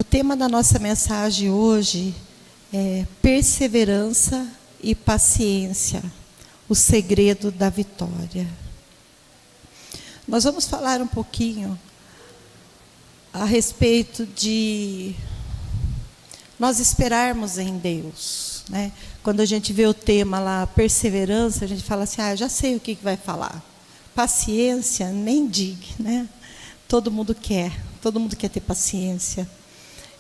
O tema da nossa mensagem hoje é perseverança e paciência, o segredo da vitória. Nós vamos falar um pouquinho a respeito de nós esperarmos em Deus, né? Quando a gente vê o tema lá, perseverança, a gente fala assim, eu já sei o que vai falar. Paciência, nem diga, né? Todo mundo quer ter paciência.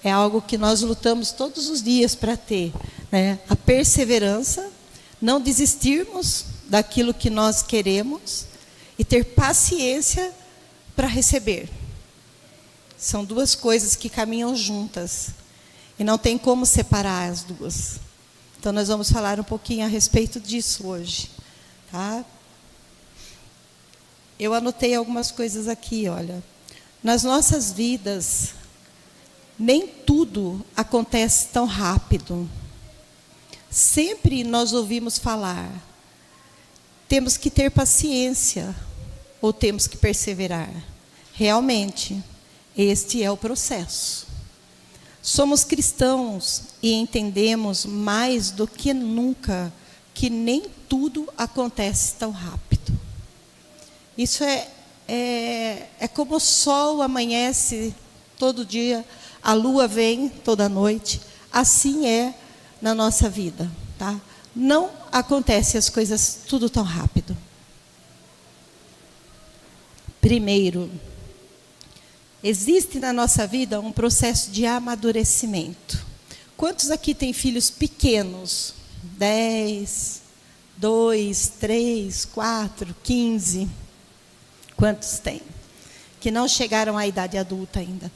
É algo que nós lutamos todos os dias para ter, né? A perseverança, não desistirmos daquilo que nós queremos e ter paciência para receber. São duas coisas que caminham juntas e não tem como separar as duas. Então nós vamos falar um pouquinho a respeito disso hoje, tá? Eu anotei algumas coisas aqui, olha. Nas nossas vidas, nem tudo acontece tão rápido. Sempre nós ouvimos falar, temos que ter paciência ou temos que perseverar. Realmente, este é o processo. Somos cristãos e entendemos mais do que nunca que nem tudo acontece tão rápido. Isso é como o sol amanhece todo dia, a lua vem toda noite. Assim é na nossa vida, tá? Não acontece as coisas tudo tão rápido. Primeiro, existe na nossa vida um processo de amadurecimento. Quantos aqui têm filhos pequenos? 10, 2, 3, 4, 15. Quantos tem? Que não chegaram à idade adulta ainda.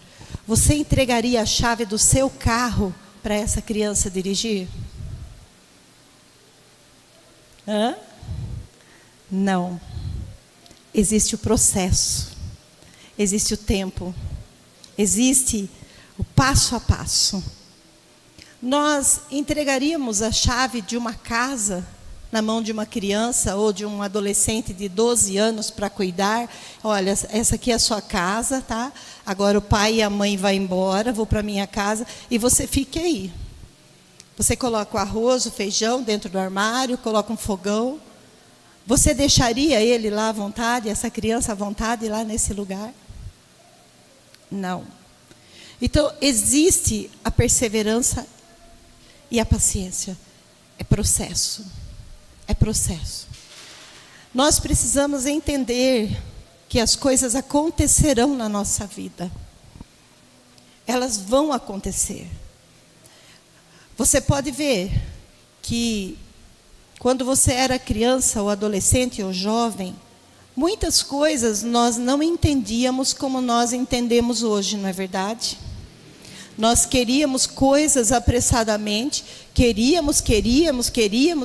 Você entregaria a chave do seu carro para essa criança dirigir? Não. Existe o processo. Existe o tempo. Existe o passo a passo. Nós entregaríamos a chave de uma casa na mão de uma criança ou de um adolescente de 12 anos para cuidar. Olha, essa aqui é a sua casa, tá? Agora o pai e a mãe vão embora, vou para a minha casa e você fique aí. Você coloca o arroz, o feijão dentro do armário, coloca um fogão. Você deixaria ele lá à vontade, essa criança à vontade lá nesse lugar? Não. Então, existe a perseverança e a paciência. É processo. É processo. Nós precisamos entender que as coisas acontecerão na nossa vida. Elas vão acontecer. Você pode ver que quando você era criança, ou adolescente, ou jovem, muitas coisas nós não entendíamos como nós entendemos hoje, não é verdade? Nós queríamos coisas apressadamente, queríamos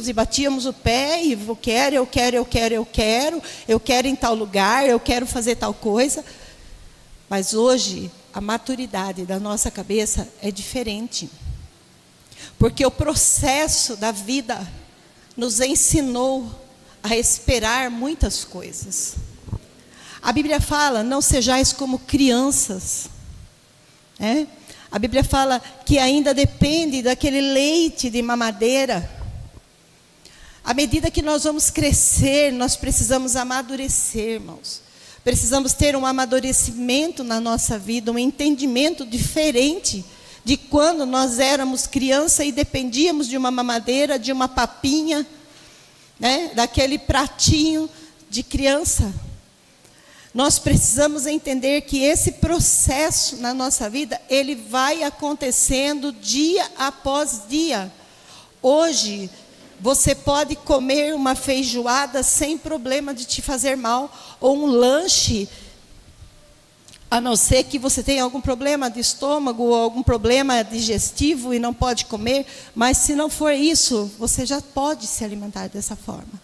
e batíamos o pé e eu quero em tal lugar, eu quero fazer tal coisa. Mas hoje, a maturidade da nossa cabeça é diferente. Porque o processo da vida nos ensinou a esperar muitas coisas. A Bíblia fala, não sejais como crianças, né? A Bíblia fala que ainda depende daquele leite de mamadeira. À medida que nós vamos crescer, nós precisamos amadurecer, irmãos. Precisamos ter um amadurecimento na nossa vida, um entendimento diferente de quando nós éramos criança e dependíamos de uma mamadeira, de uma papinha, né? Daquele pratinho de criança. Nós precisamos entender que esse processo na nossa vida, ele vai acontecendo dia após dia. Hoje, você pode comer uma feijoada sem problema de te fazer mal, ou um lanche, a não ser que você tenha algum problema de estômago, ou algum problema digestivo e não pode comer, mas se não for isso, você já pode se alimentar dessa forma.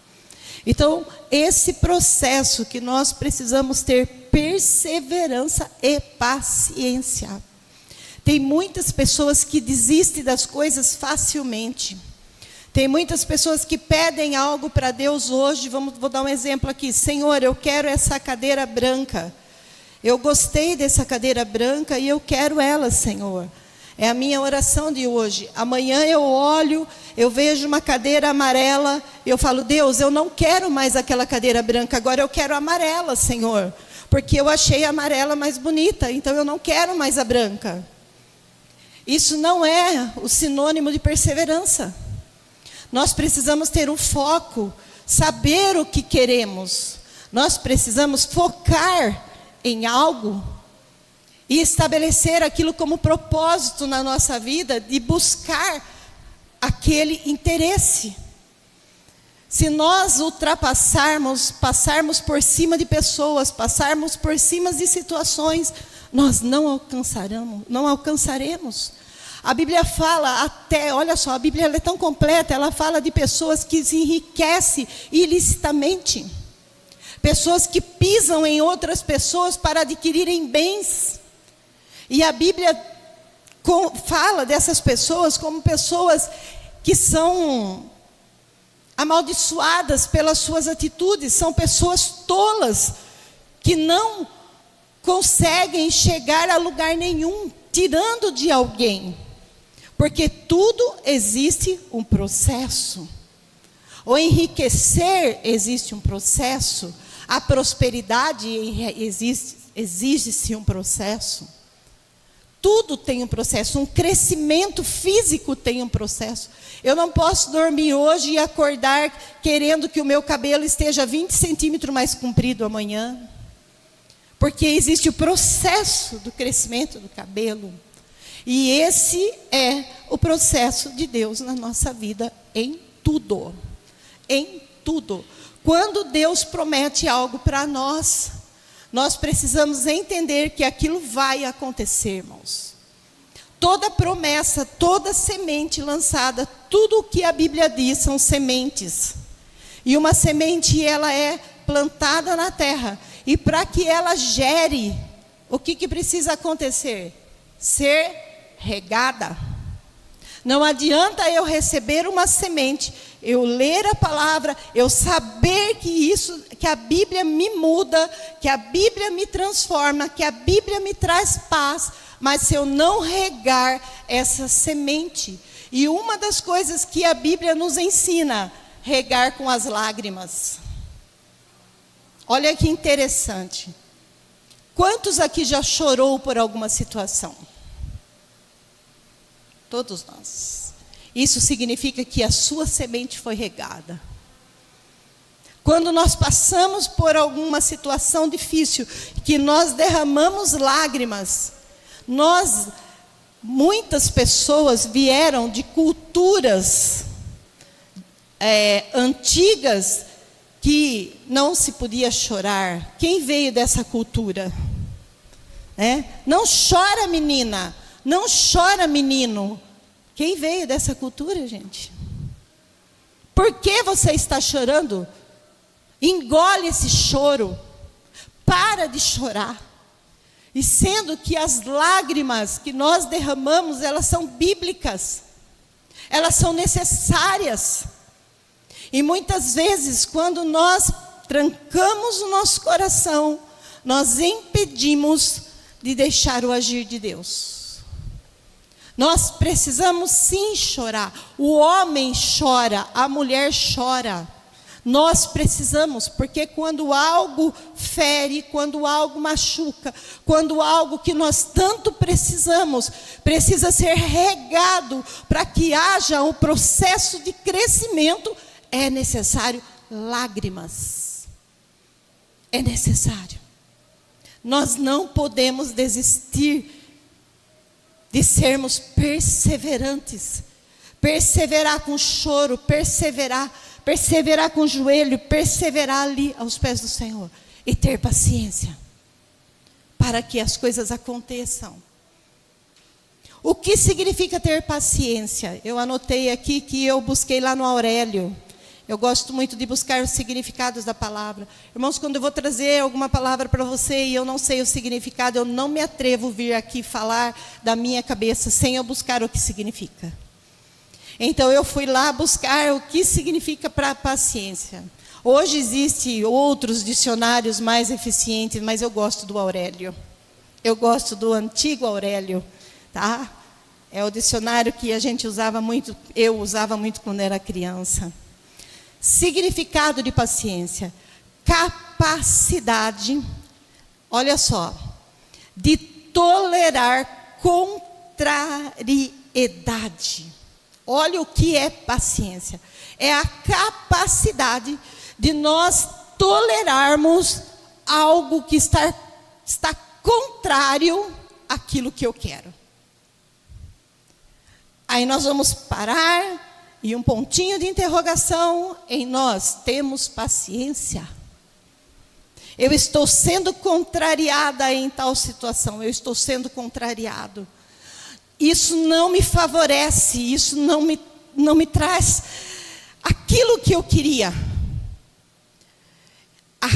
Então, esse processo que nós precisamos ter perseverança e paciência. Tem muitas pessoas que desistem das coisas facilmente. Tem muitas pessoas que pedem algo para Deus hoje. Vou dar um exemplo aqui. Senhor, eu quero essa cadeira branca. Eu gostei dessa cadeira branca e eu quero ela, Senhor. É a minha oração de hoje. Amanhã eu olho, eu vejo uma cadeira amarela, eu falo, Deus, eu não quero mais aquela cadeira branca, agora eu quero a amarela, Senhor. Porque eu achei a amarela mais bonita, então eu não quero mais a branca. Isso não é o sinônimo de perseverança. Nós precisamos ter um foco, saber o que queremos. Nós precisamos focar em algo e estabelecer aquilo como propósito na nossa vida, de buscar aquele interesse. Se nós ultrapassarmos, passarmos por cima de pessoas, passarmos por cima de situações, nós não alcançaremos. A Bíblia fala até, olha só, a Bíblia é tão completa, ela fala de pessoas que se enriquecem ilicitamente. Pessoas que pisam em outras pessoas para adquirirem bens. E a Bíblia fala dessas pessoas como pessoas que são amaldiçoadas pelas suas atitudes. São pessoas tolas, que não conseguem chegar a lugar nenhum, tirando de alguém. Porque tudo existe um processo. O enriquecer existe um processo. A prosperidade exige-se um processo. Tudo tem um processo, um crescimento físico tem um processo. Eu não posso dormir hoje e acordar querendo que o meu cabelo esteja 20 centímetros mais comprido amanhã. Porque existe o processo do crescimento do cabelo. E esse é o processo de Deus na nossa vida em tudo. Em tudo. Quando Deus promete algo para nós, nós precisamos entender que aquilo vai acontecer, irmãos. Toda promessa, toda semente lançada, tudo o que a Bíblia diz são sementes. E uma semente, ela é plantada na terra. E para que ela gere, o que precisa acontecer? Ser regada. Não adianta eu receber uma semente, eu ler a palavra, eu saber que a Bíblia me muda, que a Bíblia me transforma, que a Bíblia me traz paz, mas se eu não regar essa semente. E uma das coisas que a Bíblia nos ensina, regar com as lágrimas. Olha que interessante. Quantos aqui já chorou por alguma situação? Todos nós. Isso significa que a sua semente foi regada. Quando nós passamos por alguma situação difícil, que nós derramamos lágrimas, muitas pessoas vieram de culturas antigas que não se podia chorar. Quem veio dessa cultura? Não chora, menina. Não chora, menino. Quem veio dessa cultura, gente? Por que você está chorando? Engole esse choro. Para de chorar. E sendo que as lágrimas que nós derramamos, elas são bíblicas. Elas são necessárias. E muitas vezes, quando nós trancamos o nosso coração, nós impedimos de deixar o agir de Deus. Nós precisamos sim chorar. O homem chora, a mulher chora. Nós precisamos, porque quando algo fere, quando algo machuca, quando algo que nós tanto precisamos, precisa ser regado para que haja um processo de crescimento, é necessário lágrimas. É necessário. Nós não podemos desistir de sermos perseverantes. Perseverar com choro, perseverar com o joelho, perseverar ali aos pés do Senhor. E ter paciência, para que as coisas aconteçam. O que significa ter paciência? Eu anotei aqui que eu busquei lá no Aurélio. Eu gosto muito de buscar os significados da palavra. Irmãos, quando eu vou trazer alguma palavra para você e eu não sei o significado, eu não me atrevo a vir aqui falar da minha cabeça sem eu buscar o que significa. Então eu fui lá buscar o que significa para paciência. Hoje existem outros dicionários mais eficientes, mas eu gosto do Aurélio. Eu gosto do antigo Aurélio, tá? É o dicionário que a gente usava muito, eu usava muito quando era criança. Significado de paciência: capacidade, olha só, de tolerar contrariedade. Olha o que é paciência. É a capacidade de nós tolerarmos algo que está contrário àquilo que eu quero. Aí nós vamos parar e um pontinho de interrogação em nós: temos paciência? Eu estou sendo contrariada em tal situação, eu estou sendo contrariado. Isso não me favorece, isso não me traz aquilo que eu queria. A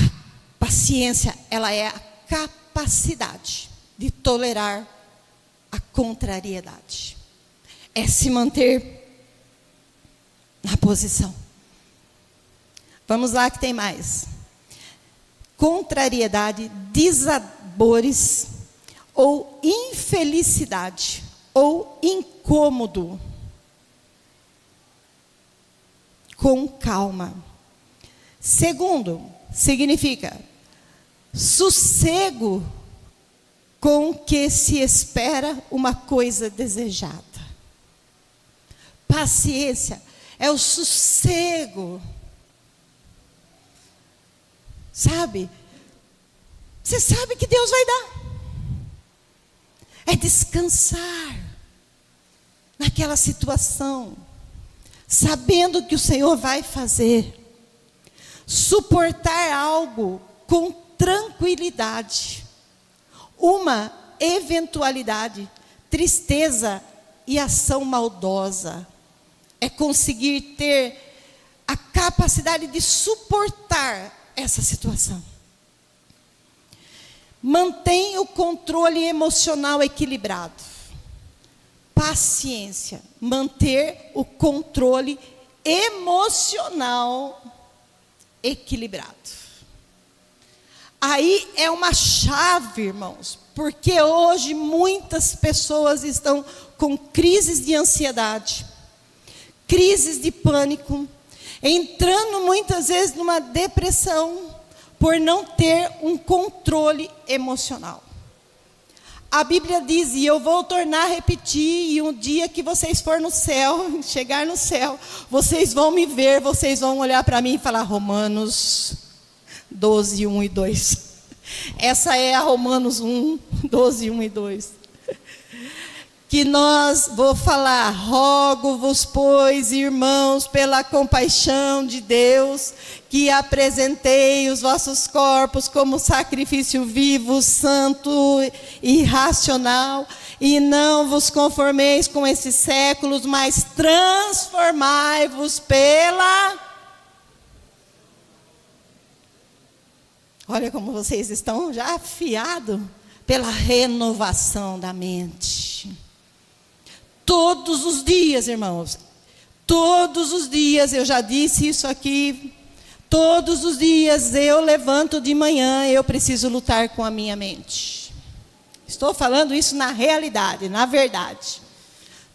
paciência, ela é a capacidade de tolerar a contrariedade. É se manter na posição. Vamos lá que tem mais. Contrariedade, desabores ou infelicidade ou incômodo. Com calma. Segundo, significa sossego com que se espera uma coisa desejada. Paciência é o sossego. Sabe? Você sabe que Deus vai dar. É descansar naquela situação, sabendo que o Senhor vai fazer. Suportar algo com tranquilidade. Uma eventualidade, tristeza e ação maldosa. É conseguir ter a capacidade de suportar essa situação. Mantém o controle emocional equilibrado. Paciência, manter o controle emocional equilibrado. Aí é uma chave, irmãos, porque hoje muitas pessoas estão com crises de ansiedade, crises de pânico, entrando muitas vezes numa depressão por não ter um controle emocional. A Bíblia diz, e eu vou tornar a repetir, e um dia que vocês for no céu, chegar no céu, vocês vão me ver, vocês vão olhar para mim e falar, Romanos 12, 1 e 2. Essa é a Romanos 1, 12, 1 e 2. Que vou falar, rogo-vos, pois, irmãos, pela compaixão de Deus, que apresentei os vossos corpos como sacrifício vivo, santo e racional, e não vos conformeis com esses séculos, mas transformai-vos pela... Olha como vocês estão já afiados pela renovação da mente. Todos os dias, irmãos, todos os dias, eu já disse isso aqui, todos os dias eu levanto de manhã, eu preciso lutar com a minha mente. Estou falando isso na realidade, na verdade.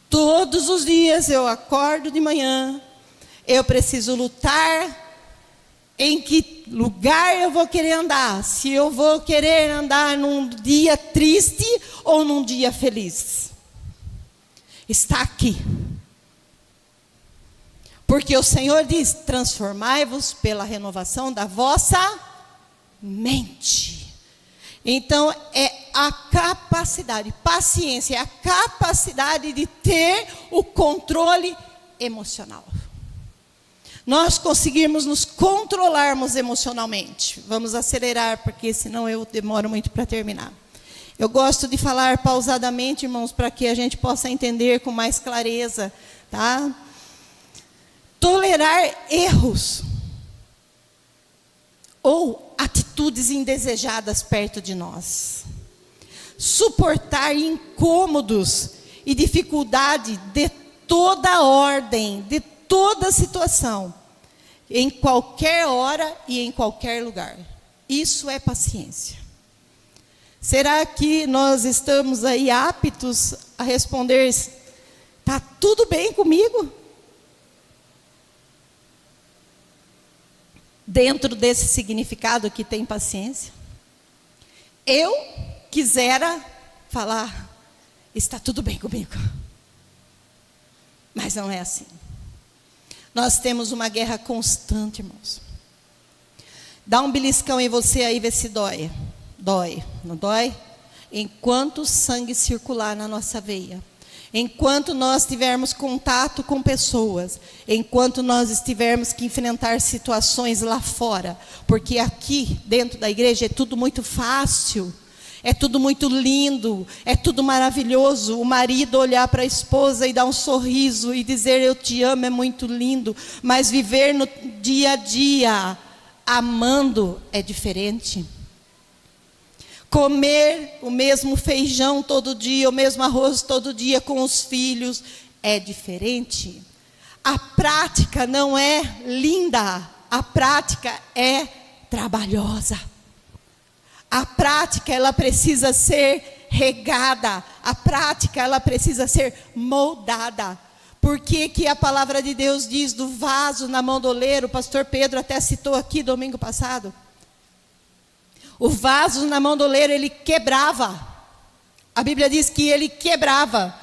Todos os dias eu acordo de manhã, eu preciso lutar em que lugar eu vou querer andar. Se eu vou querer andar num dia triste ou num dia feliz. Está aqui. Porque o Senhor diz, transformai-vos pela renovação da vossa mente. Então, é a capacidade, paciência, é a capacidade de ter o controle emocional. Nós conseguirmos nos controlarmos emocionalmente. Vamos acelerar, porque senão eu demoro muito para terminar. Eu gosto de falar pausadamente, irmãos, para que a gente possa entender com mais clareza, tá? Tolerar erros ou atitudes indesejadas perto de nós. Suportar incômodos e dificuldade de toda ordem, de toda situação, em qualquer hora e em qualquer lugar. Isso é paciência. Será que nós estamos aí aptos a responder: está tudo bem comigo? Dentro desse significado que tem paciência. Eu quisera falar: está tudo bem comigo. Mas não é assim. Nós temos uma guerra constante, irmãos. Dá um beliscão em você aí, vê se dói. Dói, não dói? Enquanto o sangue circular na nossa veia, enquanto nós tivermos contato com pessoas, enquanto nós estivermos que enfrentar situações lá fora, porque aqui dentro da igreja é tudo muito fácil, é tudo muito lindo, é tudo maravilhoso. O marido olhar para a esposa e dar um sorriso e dizer eu te amo é muito lindo, mas viver no dia a dia amando é diferente. Comer o mesmo feijão todo dia, o mesmo arroz todo dia com os filhos, é diferente. A prática não é linda, a prática é trabalhosa. A prática, ela precisa ser regada, a prática, ela precisa ser moldada. Por que que a palavra de Deus diz do vaso na mão do oleiro? O pastor Pedro até citou aqui domingo passado. O vaso na mão do oleiro, ele quebrava. A Bíblia diz que ele quebrava.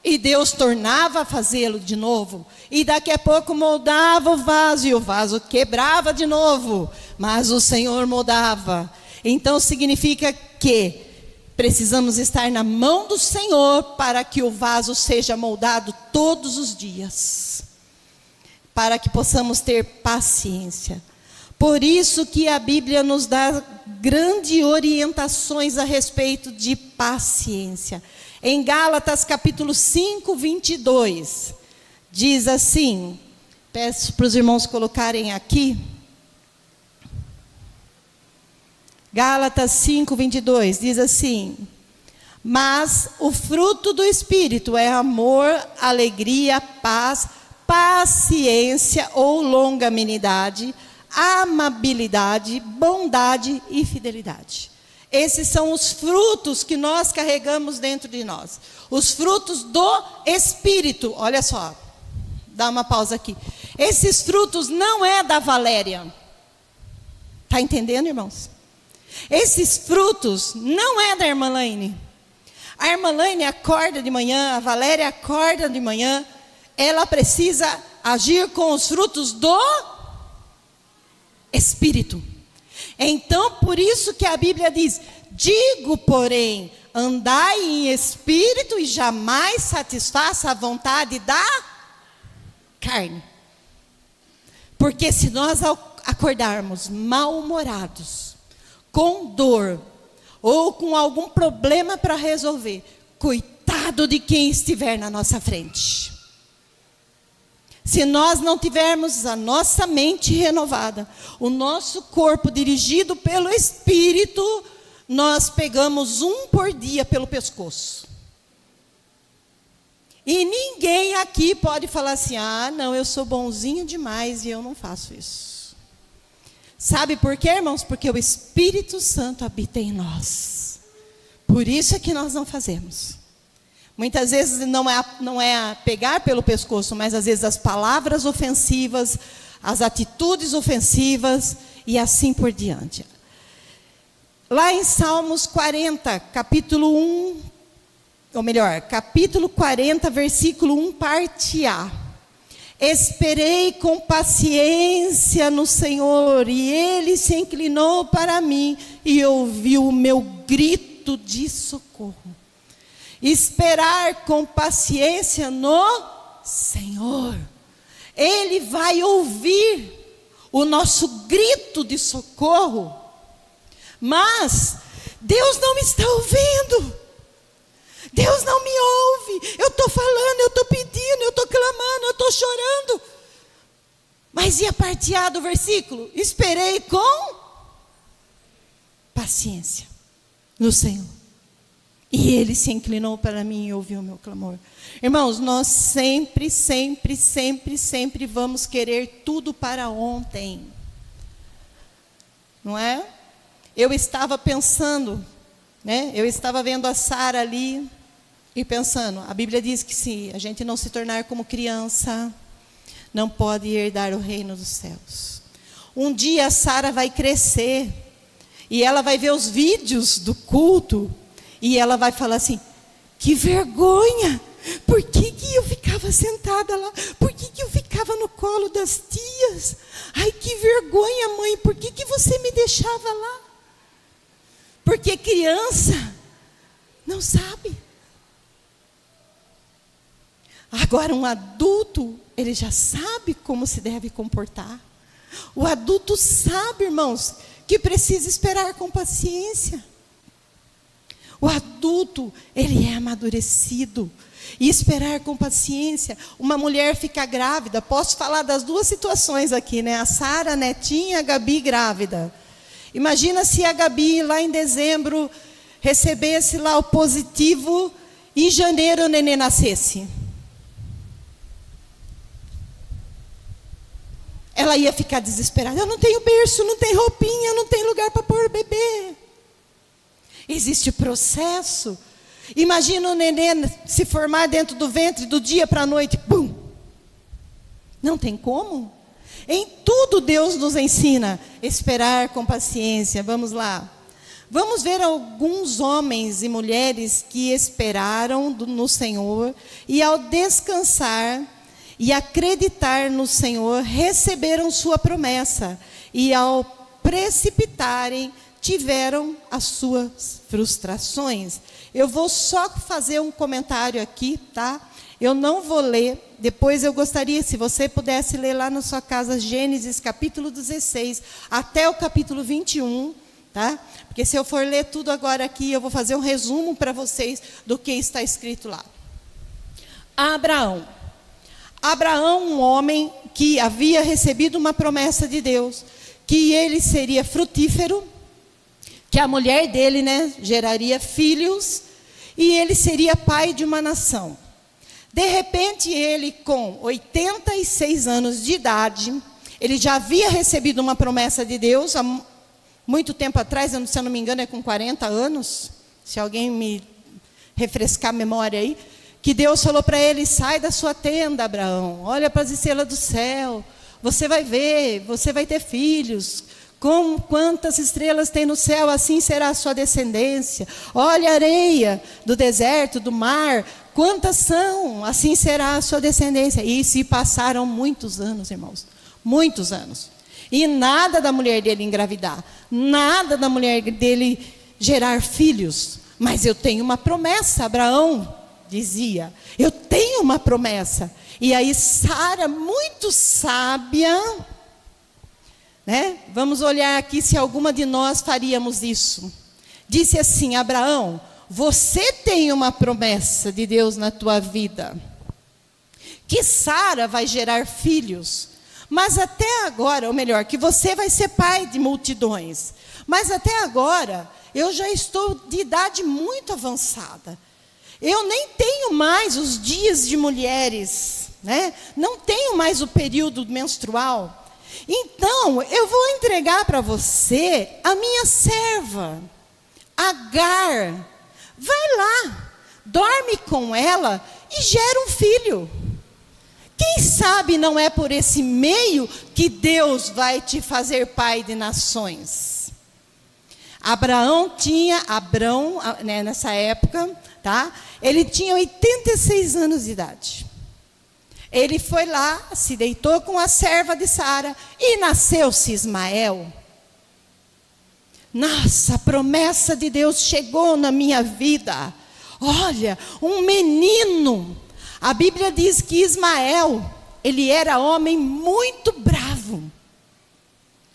E Deus tornava a fazê-lo de novo. E daqui a pouco moldava o vaso. E o vaso quebrava de novo. Mas o Senhor moldava. Então significa que precisamos estar na mão do Senhor para que o vaso seja moldado todos os dias. Para que possamos ter paciência. Por isso que a Bíblia nos dá grandes orientações a respeito de paciência. Em Gálatas capítulo 5, 22, diz assim, peço para os irmãos colocarem aqui. Gálatas 5, 22, diz assim: mas o fruto do Espírito é amor, alegria, paz, paciência ou longanimidade, amabilidade, bondade e fidelidade. Esses são os frutos que nós carregamos dentro de nós. Os frutos do Espírito. Olha só, dá uma pausa aqui. Esses frutos não é da Valéria. Está entendendo, irmãos? Esses frutos não é da irmã Laine. A irmã Laine acorda de manhã, a Valéria acorda de manhã. Ela precisa agir com os frutos do Espírito. Então, por isso que a Bíblia diz: digo, porém, andai em espírito e jamais satisfaça a vontade da carne. Porque se nós acordarmos mal-humorados, com dor, ou com algum problema para resolver, coitado de quem estiver na nossa frente. Se nós não tivermos a nossa mente renovada, o nosso corpo dirigido pelo Espírito, nós pegamos um por dia pelo pescoço. E ninguém aqui pode falar assim: ah, não, eu sou bonzinho demais e eu não faço isso. Sabe por quê, irmãos? Porque o Espírito Santo habita em nós. Por isso é que nós não fazemos. Muitas vezes não é pegar pelo pescoço, mas às vezes as palavras ofensivas, as atitudes ofensivas e assim por diante. Lá em Salmos 40, capítulo 1, ou melhor, capítulo 40, versículo 1, parte A. Esperei com paciência no Senhor, e Ele se inclinou para mim e ouviu o meu grito de socorro. Esperar com paciência no Senhor. Ele vai ouvir o nosso grito de socorro. Mas Deus não me está ouvindo. Deus não me ouve. Eu estou falando, eu estou pedindo, eu estou clamando, eu estou chorando. Mas e a parte A do versículo? Esperei com paciência no Senhor. E ele se inclinou para mim e ouviu o meu clamor. Irmãos, nós sempre vamos querer tudo para ontem. Não é? Eu estava pensando, né? Eu estava vendo a Sara ali e pensando, a Bíblia diz que se a gente não se tornar como criança, não pode herdar o reino dos céus. Um dia a Sara vai crescer e ela vai ver os vídeos do culto e ela vai falar assim, que vergonha! Por que eu ficava sentada lá? Por que eu ficava no colo das tias? Ai, que vergonha, mãe, por que você me deixava lá? Porque criança não sabe. Agora um adulto, ele já sabe como se deve comportar. O adulto sabe, irmãos, que precisa esperar com paciência. O adulto, ele é amadurecido. E esperar com paciência. Uma mulher fica grávida. Posso falar das duas situações aqui, né? A Sara, netinha, a Gabi grávida. Imagina se a Gabi, lá em dezembro, recebesse lá o positivo e em janeiro o neném nascesse. Ela ia ficar desesperada. Eu não tenho berço, não tenho roupinha, não tenho lugar para pôr o bebê. Existe processo. Imagina o neném se formar dentro do ventre do dia para a noite. Pum! Não tem como. Em tudo Deus nos ensina esperar com paciência. Vamos lá. Vamos ver alguns homens e mulheres que esperaram no Senhor e ao descansar e acreditar no Senhor, receberam sua promessa. E ao precipitarem, tiveram as suas frustrações. Eu vou só fazer um comentário aqui, tá? Eu não vou ler. Depois eu gostaria, se você pudesse ler lá na sua casa, Gênesis capítulo 16, até o capítulo 21, tá? Porque se eu for ler tudo agora aqui, eu vou fazer um resumo para vocês do que está escrito lá. Abraão, um homem que havia recebido uma promessa de Deus, que ele seria frutífero, que a mulher dele, né, geraria filhos, e ele seria pai de uma nação. De repente, ele com 86 anos de idade, ele já havia recebido uma promessa de Deus, há muito tempo atrás, se eu não me engano é com 40 anos, se alguém me refrescar a memória aí, que Deus falou para ele, sai da sua tenda, Abraão, olha para as estrelas do céu, você vai ver, você vai ter filhos, quantas estrelas tem no céu, assim será a sua descendência. Olha a areia do deserto, do mar, quantas são, assim será a sua descendência. E se passaram muitos anos, irmãos, muitos anos. E nada da mulher dele engravidar, nada da mulher dele gerar filhos. Mas eu tenho uma promessa, Abraão dizia, eu tenho uma promessa. E aí Sara, muito sábia, né? Vamos olhar aqui se alguma de nós faríamos isso. Disse assim, Abraão, você tem uma promessa de Deus na tua vida, que Sara vai gerar filhos, mas até agora, ou melhor, que você vai ser pai de multidões, mas até agora, eu já estou de idade muito avançada, eu nem tenho mais os dias de mulheres, né? Não tenho mais o período menstrual, então, eu vou entregar para você a minha serva, Agar. Vai lá, dorme com ela e gera um filho. Quem sabe não é por esse meio que Deus vai te fazer pai de nações. Abrão, né, nessa época, tá? Ele tinha 86 anos de idade. Ele foi lá, se deitou com a serva de Sara e nasceu-se Ismael. Nossa, a promessa de Deus chegou na minha vida. Olha, um menino. A Bíblia diz que Ismael, ele era homem muito bravo.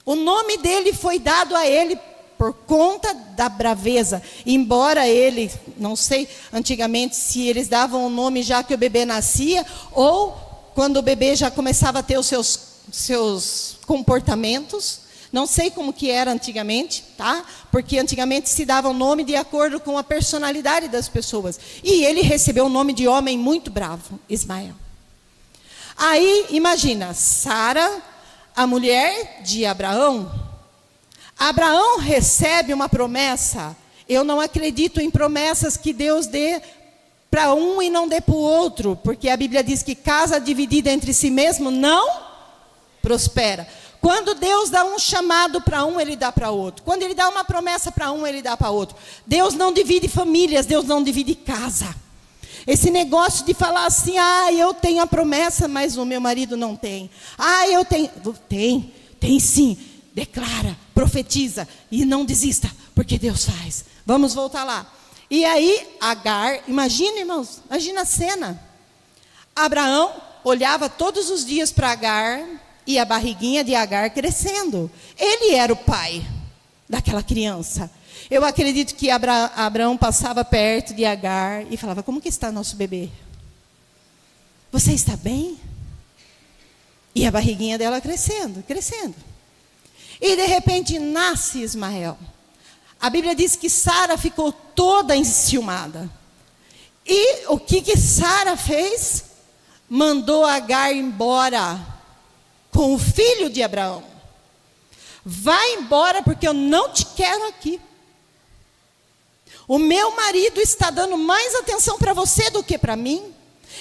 O nome dele foi dado a ele por conta da braveza. Embora ele, não sei antigamente se eles davam o nome já que o bebê nascia, ou quando o bebê já começava a ter os seus comportamentos, Não sei como que era antigamente, tá? Porque antigamente se dava o nome de acordo com a personalidade das pessoas. E ele recebeu o nome de homem muito bravo, Ismael. Aí, imagina, Sara, a mulher de Abraão. Abraão recebe uma promessa. Eu não acredito em promessas que Deus dê para um e não dê para o outro, porque a Bíblia diz que casa dividida entre si mesmo não prospera. Quando Deus dá um chamado para um, Ele dá para outro. Quando Ele dá uma promessa para um, Ele dá para outro. Deus não divide famílias, Deus não divide casa. Esse negócio de falar assim, eu tenho a promessa, mas o meu marido não tem. Eu tenho. Tem sim. Declara, profetiza e não desista, porque Deus faz. Vamos voltar lá. E aí, Agar, imagina, irmãos, imagina a cena. Abraão olhava todos os dias para Agar e a barriguinha de Agar crescendo. Ele era o pai daquela criança. Eu acredito que Abraão passava perto de Agar e falava, como que está nosso bebê? Você está bem? E a barriguinha dela crescendo, crescendo. E de repente nasce Ismael. A Bíblia diz que Sara ficou toda enciumada. E o que Sara fez? Mandou Agar embora com o filho de Abraão. Vai embora porque eu não te quero aqui. O meu marido está dando mais atenção para você do que para mim.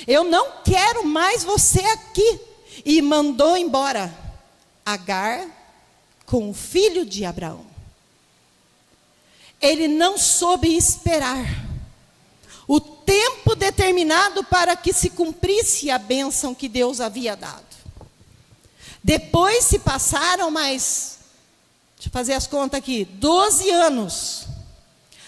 Eu não quero mais você aqui. E mandou embora Agar com o filho de Abraão. Ele não soube esperar o tempo determinado para que se cumprisse a bênção que Deus havia dado. Depois se passaram mais, deixa eu fazer as contas aqui, 12 anos.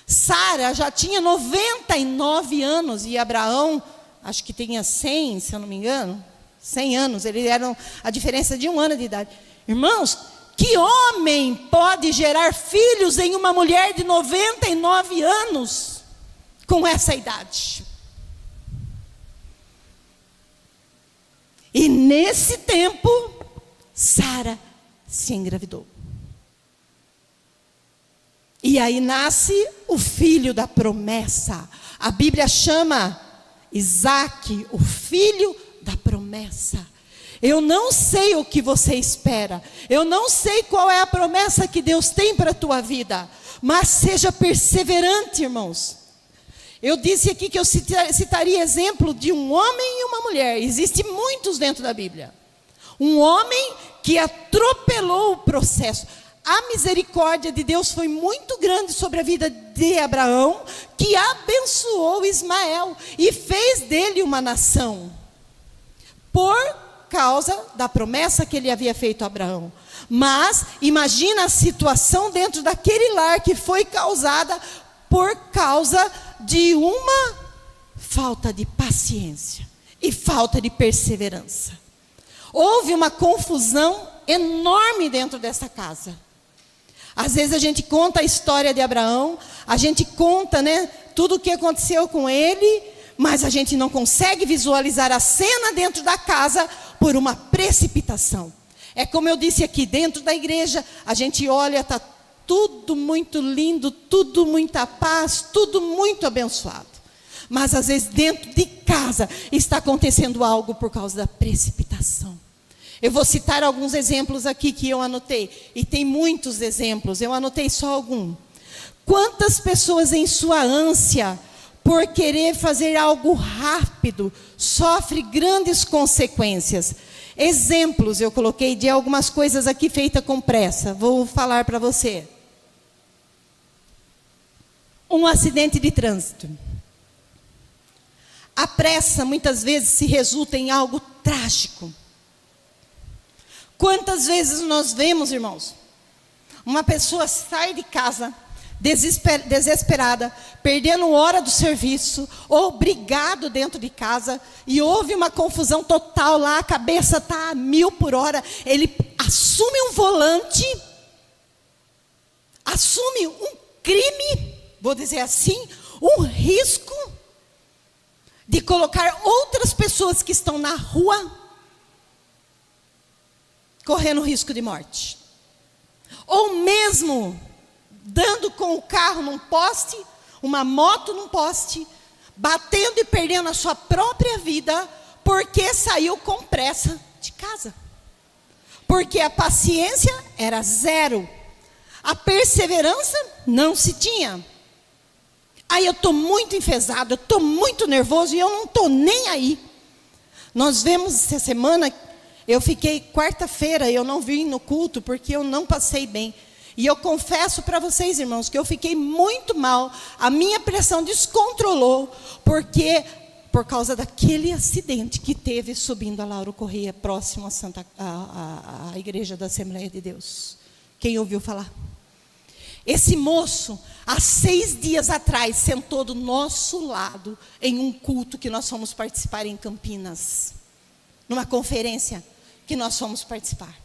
Sara já tinha 99 anos e Abraão, acho que tinha 100, se eu não me engano, 100 anos. Eles eram a diferença de 1 ano de idade. Irmãos, que homem pode gerar filhos em uma mulher de 99 anos com essa idade? E nesse tempo, Sara se engravidou. E aí nasce o filho da promessa. A Bíblia chama Isaque o filho da promessa. Eu não sei o que você espera. Eu não sei qual é a promessa que Deus tem para a tua vida. Mas seja perseverante, irmãos. Eu disse aqui que eu citaria exemplo de um homem e uma mulher. Existem muitos dentro da Bíblia. Um homem que atropelou o processo. A misericórdia de Deus foi muito grande sobre a vida de Abraão, que abençoou Ismael e fez dele uma nação. Por causa da promessa que ele havia feito a Abraão. Mas imagina a situação dentro daquele lar que foi causada por causa de uma falta de paciência e falta de perseverança. Houve uma confusão enorme dentro dessa casa. Às vezes a gente conta a história de Abraão, a gente conta, tudo o que aconteceu com ele, mas a gente não consegue visualizar a cena dentro da casa por uma precipitação. É como eu disse aqui, dentro da igreja, a gente olha, está tudo muito lindo, tudo muita paz, tudo muito abençoado. Mas às vezes dentro de casa está acontecendo algo por causa da precipitação. Eu vou citar alguns exemplos aqui que eu anotei. E tem muitos exemplos, eu anotei só algum. Quantas pessoas em sua ânsia por querer fazer algo rápido, sofre grandes consequências. Exemplos eu coloquei de algumas coisas aqui feitas com pressa. Vou falar para você. Um acidente de trânsito. A pressa muitas vezes se resulta em algo trágico. Quantas vezes nós vemos, irmãos, uma pessoa sai de casa desesperada, perdendo hora do serviço, ou brigado dentro de casa, e houve uma confusão total lá, a cabeça está a 1000 por hora, ele assume um volante, assume um crime, vou dizer assim, um risco de colocar outras pessoas que estão na rua correndo risco de morte. ou mesmo dando com o carro num poste, uma moto num poste, batendo e perdendo a sua própria vida, porque saiu com pressa de casa. Porque a paciência era zero, a perseverança não se tinha. Aí eu estou muito enfesado, eu estou muito nervoso e eu não estou nem aí. Nós vemos essa semana, eu fiquei quarta-feira, eu não vim no culto porque eu não passei bem. E eu confesso para vocês, irmãos, que eu fiquei muito mal. A minha pressão descontrolou, por causa daquele acidente que teve subindo a Lauro Correia, próximo à igreja da Assembleia de Deus. Quem ouviu falar? Esse moço, há 6 dias atrás, sentou do nosso lado em um culto que nós fomos participar em Campinas. Numa conferência que nós fomos participar.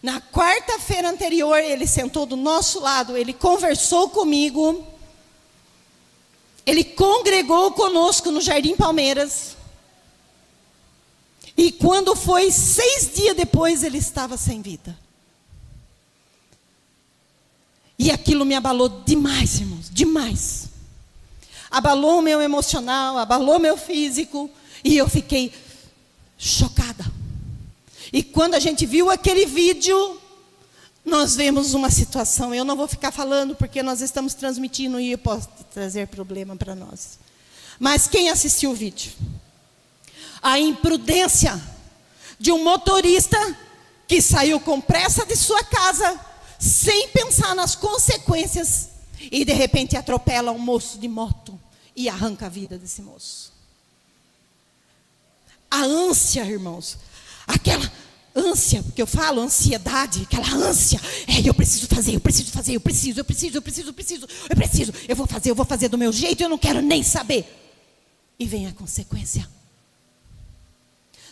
Na quarta-feira anterior, ele sentou do nosso lado, ele conversou comigo, ele congregou conosco no Jardim Palmeiras, e quando foi 6 dias depois, ele estava sem vida. E aquilo me abalou demais, irmãos, demais. Abalou o meu emocional, abalou meu físico, e eu fiquei chocada. E quando a gente viu aquele vídeo, nós vemos uma situação. Eu não vou ficar falando porque nós estamos transmitindo e eu posso trazer problema para nós. Mas quem assistiu o vídeo? A imprudência de um motorista que saiu com pressa de sua casa, sem pensar nas consequências, e de repente atropela um moço de moto e arranca a vida desse moço. A ânsia, irmãos, aquela ânsia, porque eu falo ansiedade, aquela ânsia, eu preciso fazer, eu vou fazer do meu jeito, eu não quero nem saber. E vem a consequência.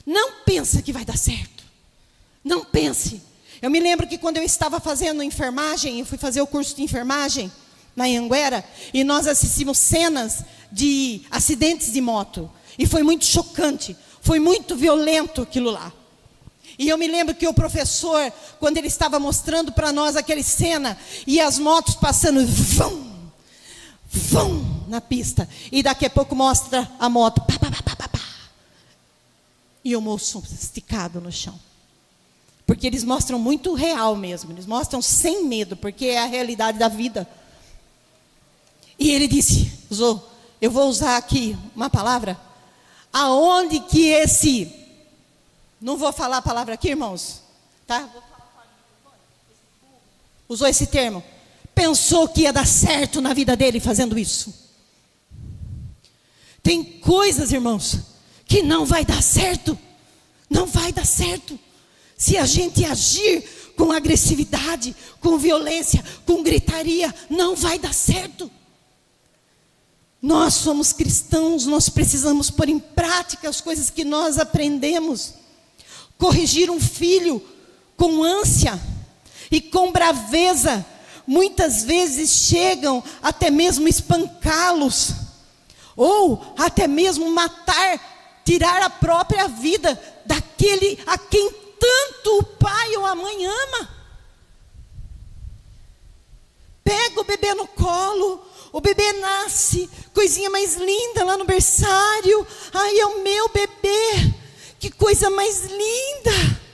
Não pensa que vai dar certo. Não pense. Eu me lembro que quando eu estava fazendo enfermagem, eu fui fazer o curso de enfermagem na Anhanguera, e nós assistimos cenas de acidentes de moto. E foi muito chocante, foi muito violento aquilo lá. E eu me lembro que o professor, quando ele estava mostrando para nós aquela cena, e as motos passando, vum, vum, na pista. E daqui a pouco mostra a moto, pá, pá, pá, pá, pá, e o moço esticado no chão. Porque eles mostram muito real mesmo, eles mostram sem medo, porque é a realidade da vida. E ele disse, eu vou usar aqui uma palavra, aonde que esse... Não vou falar a palavra aqui, irmãos, tá? Usou esse termo. Pensou que ia dar certo na vida dele fazendo isso. Tem coisas, irmãos, que não vai dar certo. Não vai dar certo. Se a gente agir com agressividade, com violência, com gritaria, não vai dar certo. Nós somos cristãos, nós precisamos pôr em prática as coisas que nós aprendemos. Corrigir um filho com ânsia e com braveza, muitas vezes chegam até mesmo espancá-los, ou até mesmo matar, tirar a própria vida daquele a quem tanto o pai ou a mãe ama. Pega o bebê no colo, o bebê nasce, coisinha mais linda lá no berçário, ai é o meu bebê, que coisa mais linda.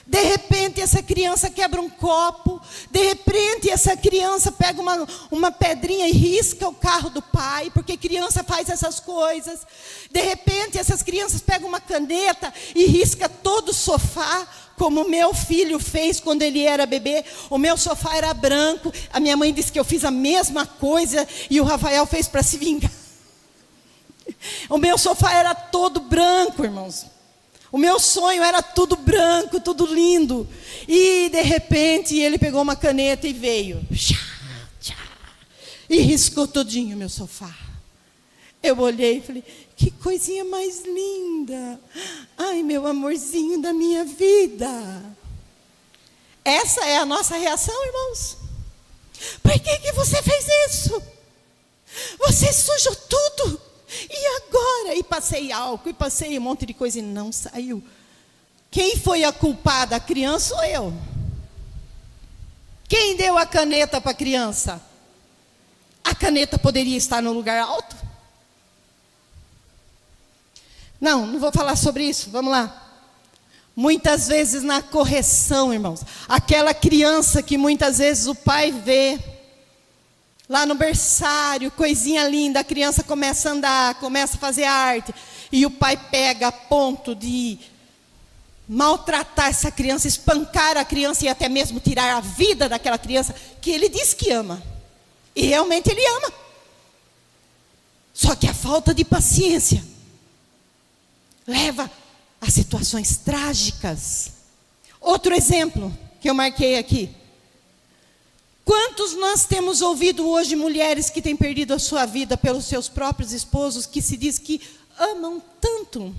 De repente essa criança quebra um copo, de repente essa criança pega uma pedrinha e risca o carro do pai, porque criança faz essas coisas. De repente essas crianças pegam uma caneta e risca todo o sofá, como o meu filho fez quando ele era bebê. O meu sofá era branco, a minha mãe disse que eu fiz a mesma coisa e o Rafael fez para se vingar. O meu sofá era todo branco, irmãos. O meu sonho era tudo branco, tudo lindo. E de repente ele pegou uma caneta e veio. E riscou todinho o meu sofá. Eu olhei e falei, que coisinha mais linda. Ai, meu amorzinho da minha vida. Essa é a nossa reação, irmãos. Por que você fez isso? Você sujou tudo. E agora? E passei álcool, e passei um monte de coisa e não saiu. Quem foi a culpada? A criança ou eu? Quem deu a caneta para a criança? A caneta poderia estar no lugar alto? Não vou falar sobre isso, vamos lá. Muitas vezes na correção, irmãos, aquela criança que muitas vezes o pai vê, lá no berçário, coisinha linda, a criança começa a andar, começa a fazer arte, e o pai pega a ponto de maltratar essa criança, espancar a criança e até mesmo tirar a vida daquela criança, que ele diz que ama. E realmente ele ama. Só que a falta de paciência leva a situações trágicas. Outro exemplo que eu marquei aqui. Quantos nós temos ouvido hoje mulheres que têm perdido a sua vida pelos seus próprios esposos, que se diz que amam tanto?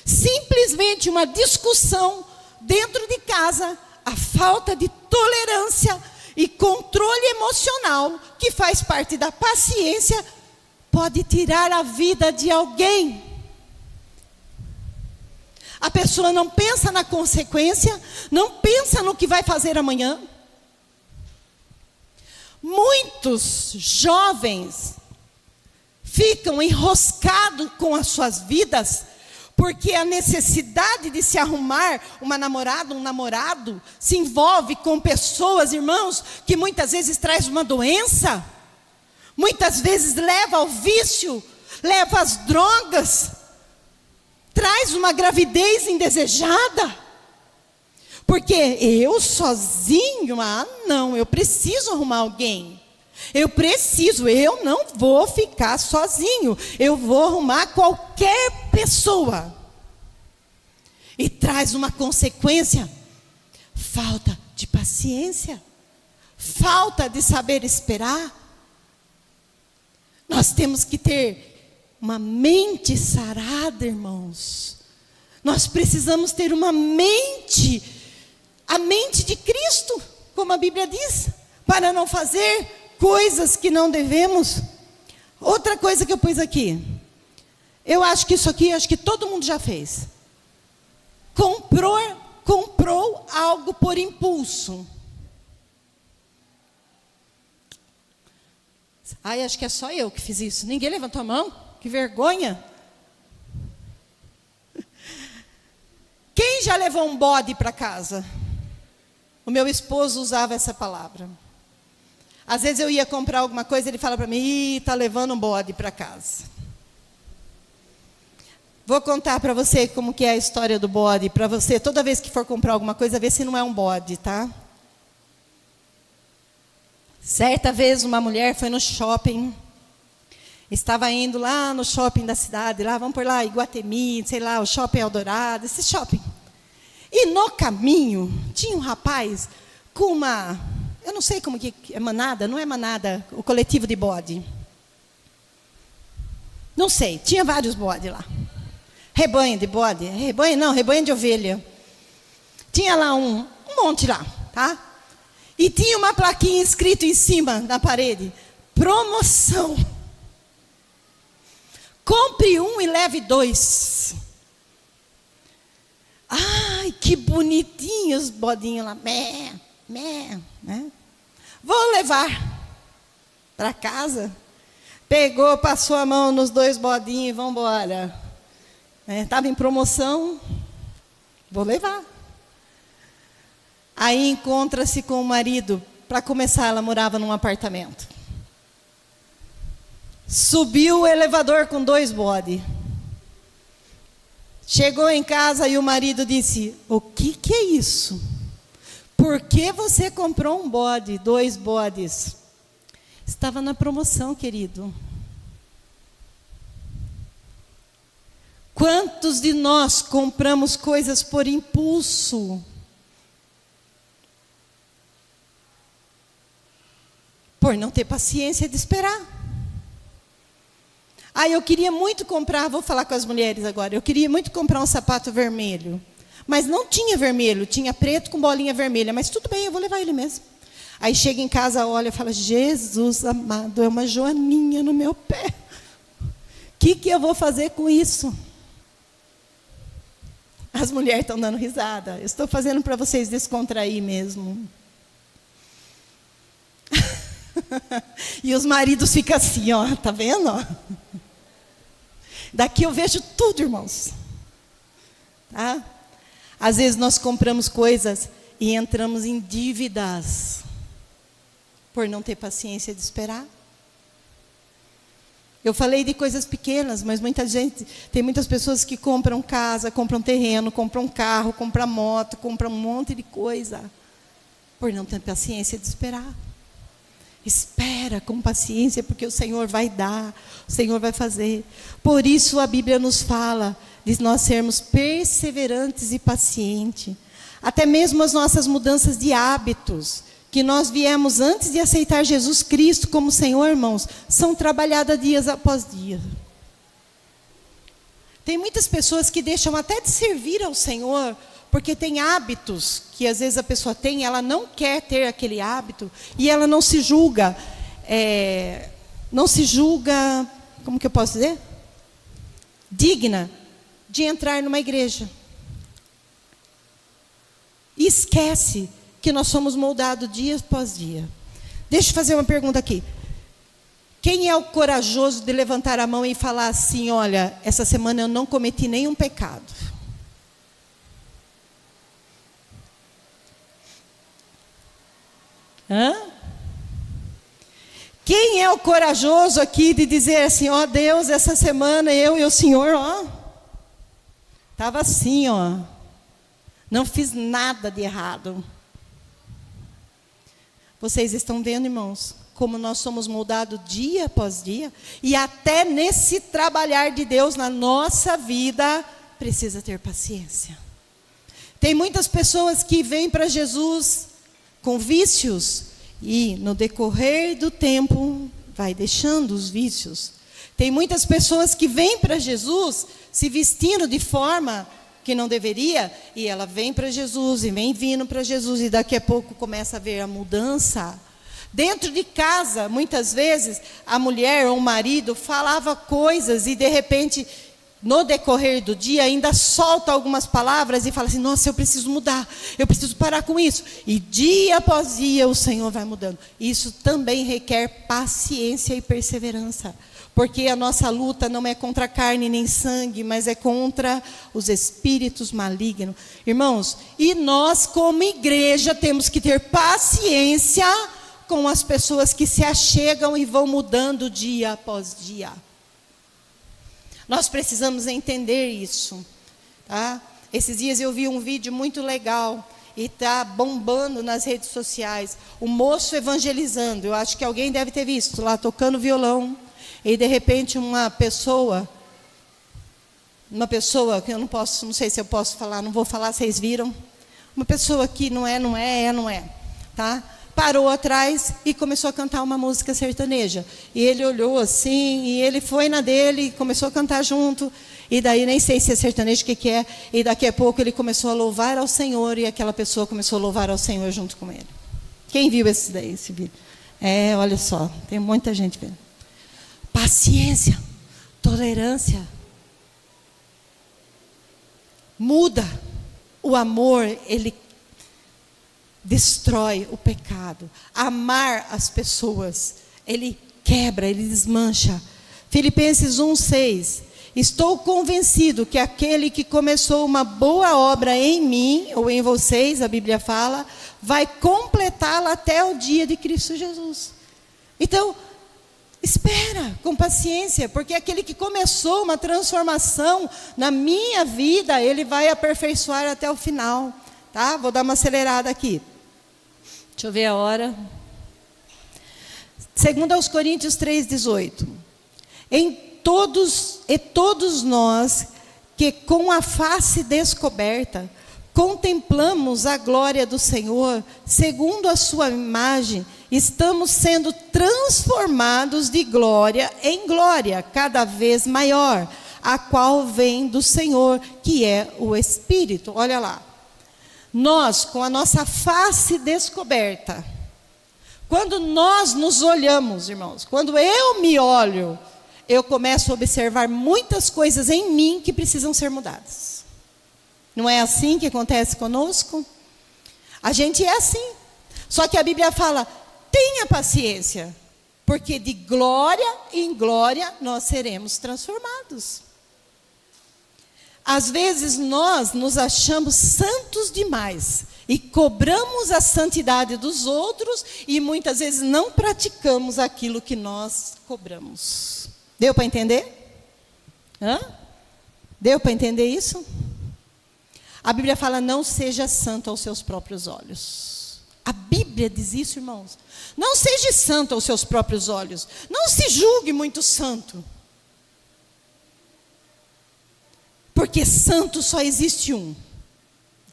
Simplesmente uma discussão dentro de casa, a falta de tolerância e controle emocional, que faz parte da paciência, pode tirar a vida de alguém. A pessoa não pensa na consequência, não pensa no que vai fazer amanhã. Muitos jovens ficam enroscados com as suas vidas, porque a necessidade de se arrumar uma namorada, um namorado, se envolve com pessoas, irmãos, que muitas vezes traz uma doença, muitas vezes leva ao vício, leva às drogas, traz uma gravidez indesejada. Porque eu sozinho, não, eu preciso arrumar alguém. Eu não vou ficar sozinho. Eu vou arrumar qualquer pessoa. E traz uma consequência: falta de paciência, falta de saber esperar. Nós temos que ter uma mente sarada, irmãos. Nós precisamos ter uma mente, a mente de Cristo, como a Bíblia diz, para não fazer coisas que não devemos. Outra coisa que eu pus aqui, eu acho que isso aqui, acho que todo mundo já fez. Comprou algo por impulso. Ai, acho que é só eu que fiz isso. Ninguém levantou a mão? Que vergonha. Quem já levou um bode para casa? O meu esposo usava essa palavra. Às vezes eu ia comprar alguma coisa, ele fala para mim: está levando um bode para casa. Vou contar para você como que é a história do bode, para você, toda vez que for comprar alguma coisa, ver se não é um bode, tá? Certa vez uma mulher foi no shopping, estava indo lá no shopping da cidade, lá, vamos por lá, Iguatemi, sei lá, o Shopping Eldorado, esse shopping. E no caminho, tinha um rapaz com uma, eu não sei como que é manada, não é manada, o coletivo de bode. Não sei, tinha vários bodes lá. Rebanho de bode, rebanho de ovelha. Tinha lá um monte lá, tá? E tinha uma plaquinha escrito em cima na parede: promoção. Compre um e leve 2. Ai, que bonitinhos os bodinhos lá. Né? Vou levar para casa. Pegou, passou a mão nos 2 bodinhos e vamos embora. Estava em promoção, vou levar. Aí encontra-se com o marido. Para começar, ela morava num apartamento. Subiu o elevador com 2 bodes. Chegou em casa e o marido disse: o que é isso? Por que você comprou um bode, 2 bodes? Estava na promoção, querido. Quantos de nós compramos coisas por impulso? Por não ter paciência de esperar. Eu queria muito comprar, vou falar com as mulheres agora, eu queria muito comprar um sapato vermelho. Mas não tinha vermelho, tinha preto com bolinha vermelha. Mas tudo bem, eu vou levar ele mesmo. Aí chega em casa, olha e fala: Jesus amado, é uma joaninha no meu pé. O que eu vou fazer com isso? As mulheres estão dando risada. Eu estou fazendo para vocês descontrair mesmo. E os maridos ficam assim, ó, tá vendo? Daqui eu vejo tudo, irmãos. Tá? Às vezes nós compramos coisas e entramos em dívidas por não ter paciência de esperar. Eu falei de coisas pequenas, mas tem muitas pessoas que compram casa, compram terreno, compram carro, compram moto, compram um monte de coisa, por não ter paciência de esperar. Espera com paciência, porque o Senhor vai dar, o Senhor vai fazer. Por isso a Bíblia nos fala de nós sermos perseverantes e pacientes. Até mesmo as nossas mudanças de hábitos, que nós viemos antes de aceitar Jesus Cristo como Senhor, irmãos, são trabalhadas dias após dia. Tem muitas pessoas que deixam até de servir ao Senhor, porque tem hábitos que às vezes a pessoa tem, ela não quer ter aquele hábito, e ela não se julga, como que eu posso dizer? Digna de entrar numa igreja. E esquece que nós somos moldados dia após dia. Deixa eu fazer uma pergunta aqui. Quem é o corajoso de levantar a mão e falar assim, olha, essa semana eu não cometi nenhum pecado? Hã? Quem é o corajoso aqui de dizer assim, ó Deus, essa semana eu e o Senhor, ó, estava assim, ó, não fiz nada de errado. Vocês estão vendo, irmãos, como nós somos moldados dia após dia, e até nesse trabalhar de Deus na nossa vida, precisa ter paciência. Tem muitas pessoas que vêm para Jesus com vícios, e no decorrer do tempo vai deixando os vícios. Tem muitas pessoas que vêm para Jesus se vestindo de forma que não deveria, e ela vem para Jesus e vem vindo para Jesus, e daqui a pouco começa a ver a mudança. Dentro de casa, muitas vezes, a mulher ou o marido falava coisas e de repente, no decorrer do dia, ainda solta algumas palavras e fala assim, nossa, eu preciso mudar, eu preciso parar com isso. E dia após dia o Senhor vai mudando. Isso também requer paciência e perseverança. Porque a nossa luta não é contra carne nem sangue, mas é contra os espíritos malignos. Irmãos, e nós como igreja temos que ter paciência com as pessoas que se achegam e vão mudando dia após dia. Nós precisamos entender isso. Tá? Esses dias eu vi um vídeo muito legal e está bombando nas redes sociais. O moço evangelizando, eu acho que alguém deve ter visto, lá tocando violão. E de repente uma pessoa que eu não sei se eu posso falar, não vou falar, vocês viram? Uma pessoa que não é, tá? Parou atrás e começou a cantar uma música sertaneja. E ele olhou assim, e ele foi na dele e começou a cantar junto. E daí nem sei se é sertanejo, o que é. E daqui a pouco ele começou a louvar ao Senhor, e aquela pessoa começou a louvar ao Senhor junto com ele. Quem viu esse vídeo? Olha só, tem muita gente vendo. Paciência, tolerância, muda. O amor, ele destrói o pecado. Amar as pessoas, ele quebra, ele desmancha. Filipenses 1:6. Estou convencido que aquele que começou uma boa obra em mim, ou em vocês, a Bíblia fala, vai completá-la até o dia de Cristo Jesus. Então, espera com paciência, porque aquele que começou uma transformação na minha vida, ele vai aperfeiçoar até o final. Tá? Vou dar uma acelerada aqui. Deixa eu ver a hora. 2 Coríntios 3:18. Todos nós que com a face descoberta contemplamos a glória do Senhor, segundo a sua imagem, estamos sendo transformados de glória em glória, cada vez maior, a qual vem do Senhor, que é o Espírito. Olha lá. Nós, com a nossa face descoberta, quando nós nos olhamos, irmãos, quando eu me olho, eu começo a observar muitas coisas em mim que precisam ser mudadas. Não é assim que acontece conosco? A gente é assim. Só que a Bíblia fala, tenha paciência, porque de glória em glória nós seremos transformados. Às vezes nós nos achamos santos demais e cobramos a santidade dos outros e muitas vezes não praticamos aquilo que nós cobramos. Deu para entender? Deu para entender isso? A Bíblia fala, não seja santo aos seus próprios olhos. A Bíblia diz isso, irmãos. Não seja santo aos seus próprios olhos. Não se julgue muito santo. Porque santo só existe um,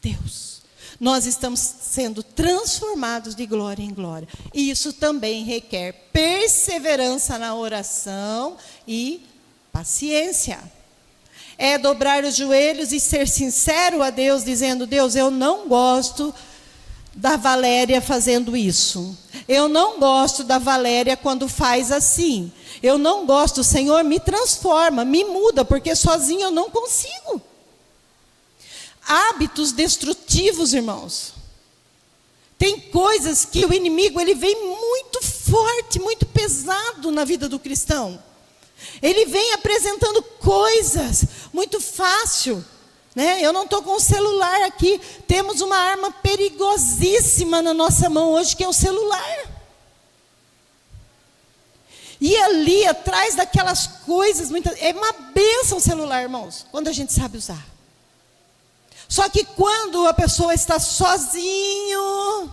Deus. Nós estamos sendo transformados de glória em glória. E isso também requer perseverança na oração e paciência. É dobrar os joelhos e ser sincero a Deus, dizendo, Deus, eu não gosto da Valéria fazendo isso. Eu não gosto da Valéria quando faz assim. Eu não gosto, Senhor, me transforma, me muda, porque sozinho eu não consigo. Hábitos destrutivos, irmãos. Tem coisas que o inimigo, ele vem muito forte, muito pesado na vida do cristão. Ele vem apresentando coisas muito fácil, né? Eu não estou com o celular aqui. Temos uma arma perigosíssima na nossa mão hoje, que é o celular. E ali, atrás daquelas coisas, é uma bênção o celular, irmãos, quando a gente sabe usar. Só que quando a pessoa está sozinho,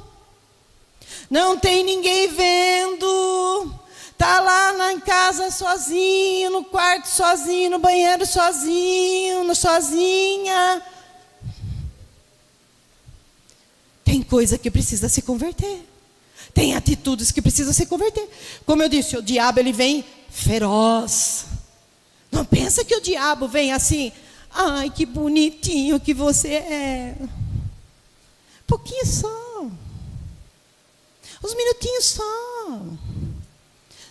não tem ninguém vendo, está lá em casa sozinho, no quarto sozinho, no banheiro sozinho, sozinha. Tem coisa que precisa se converter. Tem atitudes que precisam se converter. Como eu disse, o diabo ele vem feroz. Não pensa que o diabo vem assim, ai, que bonitinho que você é. Pouquinho só. Uns minutinhos só.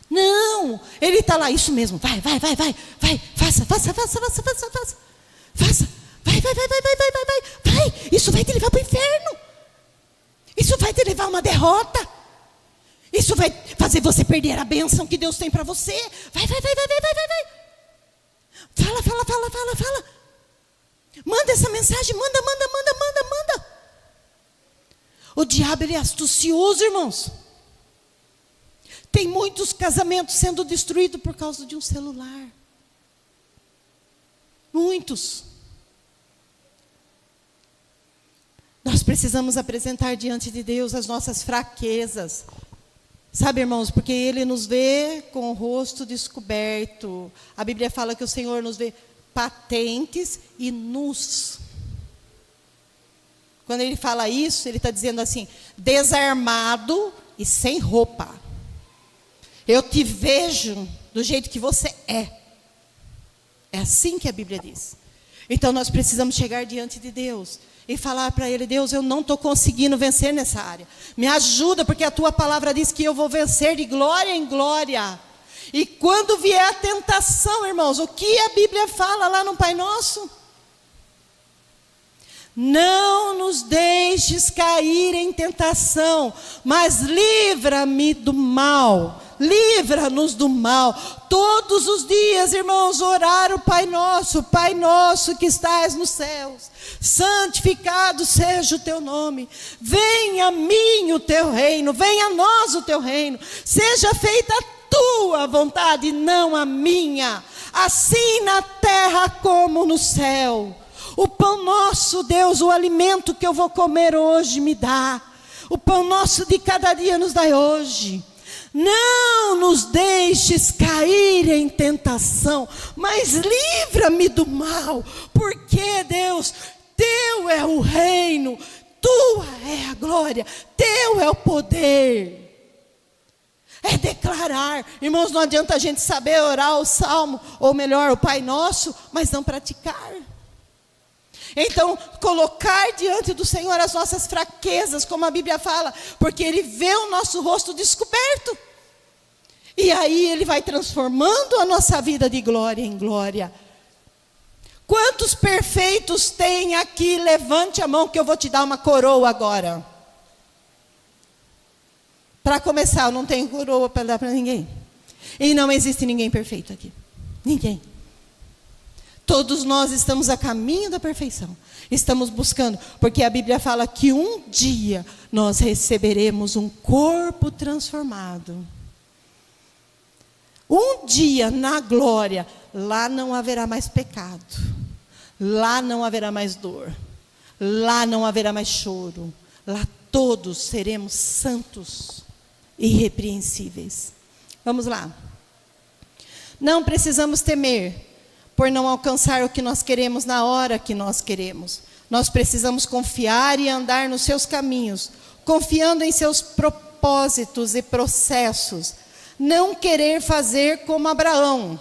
Não, ele está lá, isso mesmo, vai, faça. Vai, isso vai te levar para o inferno. Isso vai te levar a uma derrota. Isso vai fazer você perder a bênção que Deus tem para você. Vai. Fala. Manda essa mensagem, manda. O diabo, ele é astucioso, irmãos. Tem muitos casamentos sendo destruídos por causa de um celular. Muitos. Nós precisamos apresentar diante de Deus as nossas fraquezas. Sabe, irmãos, porque Ele nos vê com o rosto descoberto. A Bíblia fala que o Senhor nos vê patentes e nus. Quando Ele fala isso, Ele está dizendo assim, desarmado e sem roupa. Eu te vejo do jeito que você é. É assim que a Bíblia diz. Então nós precisamos chegar diante de Deus e falar para Ele, Deus, eu não estou conseguindo vencer nessa área. Me ajuda, porque a Tua palavra diz que eu vou vencer de glória em glória. E quando vier a tentação, irmãos, o que a Bíblia fala lá no Pai Nosso? Não nos deixes cair em tentação, mas livra-me do mal. Livra-nos do mal. Todos os dias, irmãos, orar o Pai Nosso que estás nos céus. Santificado seja o teu nome. Venha a mim o teu reino, venha a nós o teu reino. Seja feita a tua vontade, não a minha. Assim na terra como no céu. O pão nosso, Deus, o alimento que eu vou comer hoje me dá. O pão nosso de cada dia nos dá hoje. Não nos deixes cair em tentação, mas livra-me do mal, porque Deus, teu é o reino, tua é a glória, teu é o poder. É declarar, irmãos, não adianta a gente saber orar o salmo, ou melhor, o Pai Nosso, mas não praticar. Então, colocar diante do Senhor as nossas fraquezas, como a Bíblia fala, porque Ele vê o nosso rosto descoberto. E aí Ele vai transformando a nossa vida de glória em glória. Quantos perfeitos tem aqui? Levante a mão que eu vou te dar uma coroa agora. Para começar, eu não tenho coroa para dar para ninguém. E não existe ninguém perfeito aqui. Ninguém. Todos nós estamos a caminho da perfeição. Estamos buscando, porque a Bíblia fala que um dia nós receberemos um corpo transformado. Um dia na glória, lá não haverá mais pecado. Lá não haverá mais dor. Lá não haverá mais choro. Lá todos seremos santos e irrepreensíveis. Vamos lá. Não precisamos temer por não alcançar o que nós queremos na hora que nós queremos. Nós precisamos confiar e andar nos seus caminhos, confiando em seus propósitos e processos. Não querer fazer como Abraão,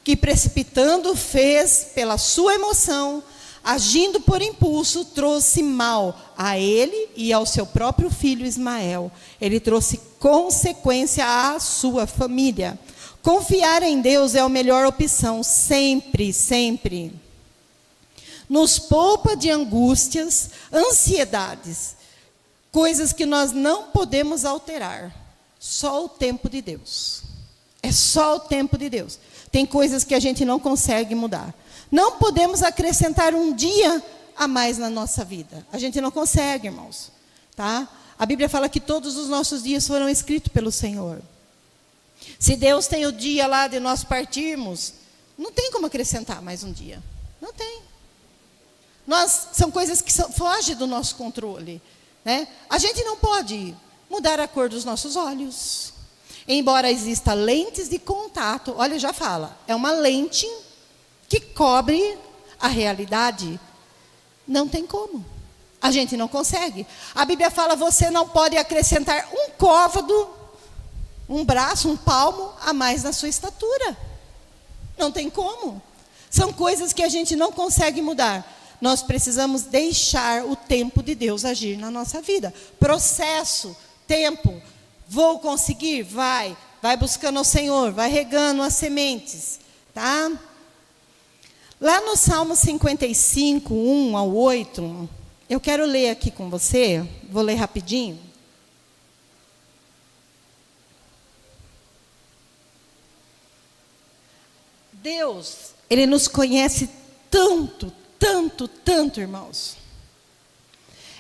que precipitando fez pela sua emoção, agindo por impulso, trouxe mal a ele e ao seu próprio filho Ismael. Ele trouxe consequência à sua família. Confiar em Deus é a melhor opção, sempre, sempre. Nos poupa de angústias, ansiedades, coisas que nós não podemos alterar. Só o tempo de Deus. É só o tempo de Deus. Tem coisas que a gente não consegue mudar. Não podemos acrescentar um dia a mais na nossa vida. A gente não consegue, irmãos. Tá? A Bíblia fala que todos os nossos dias foram escritos pelo Senhor. Se Deus tem o dia lá de nós partirmos, não tem como acrescentar mais um dia. Não tem. São coisas que fogem do nosso controle. Né? A gente não pode mudar a cor dos nossos olhos. Embora exista lentes de contato, olha, já fala, é uma lente que cobre a realidade. Não tem como. A gente não consegue. A Bíblia fala, você não pode acrescentar um côvado, um braço, um palmo a mais na sua estatura. Não tem como. São coisas que a gente não consegue mudar. Nós precisamos deixar o tempo de Deus agir na nossa vida. Processo, tempo. Vou conseguir? Vai. Vai buscando ao Senhor, vai regando as sementes. Tá? Lá no Salmo 55, 1 ao 8, eu quero ler aqui com você, vou ler rapidinho. Deus, Ele nos conhece tanto, tanto, tanto, irmãos.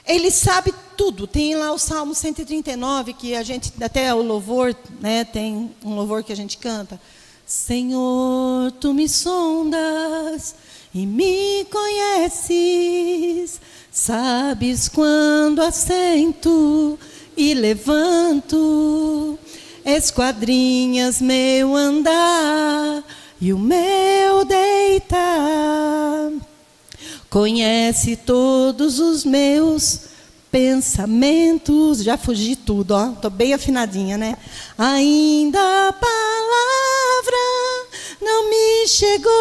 Ele sabe tudo. Tem lá o Salmo 139, que a gente, até o louvor, né, tem um louvor que a gente canta. Senhor, Tu me sondas e me conheces. Sabes quando assento e levanto. Esquadrinhas meu andar e o meu deitar. Conhece todos os meus pensamentos. Já fugi tudo, ó. Tô bem afinadinha, né? Ainda a palavra não me chegou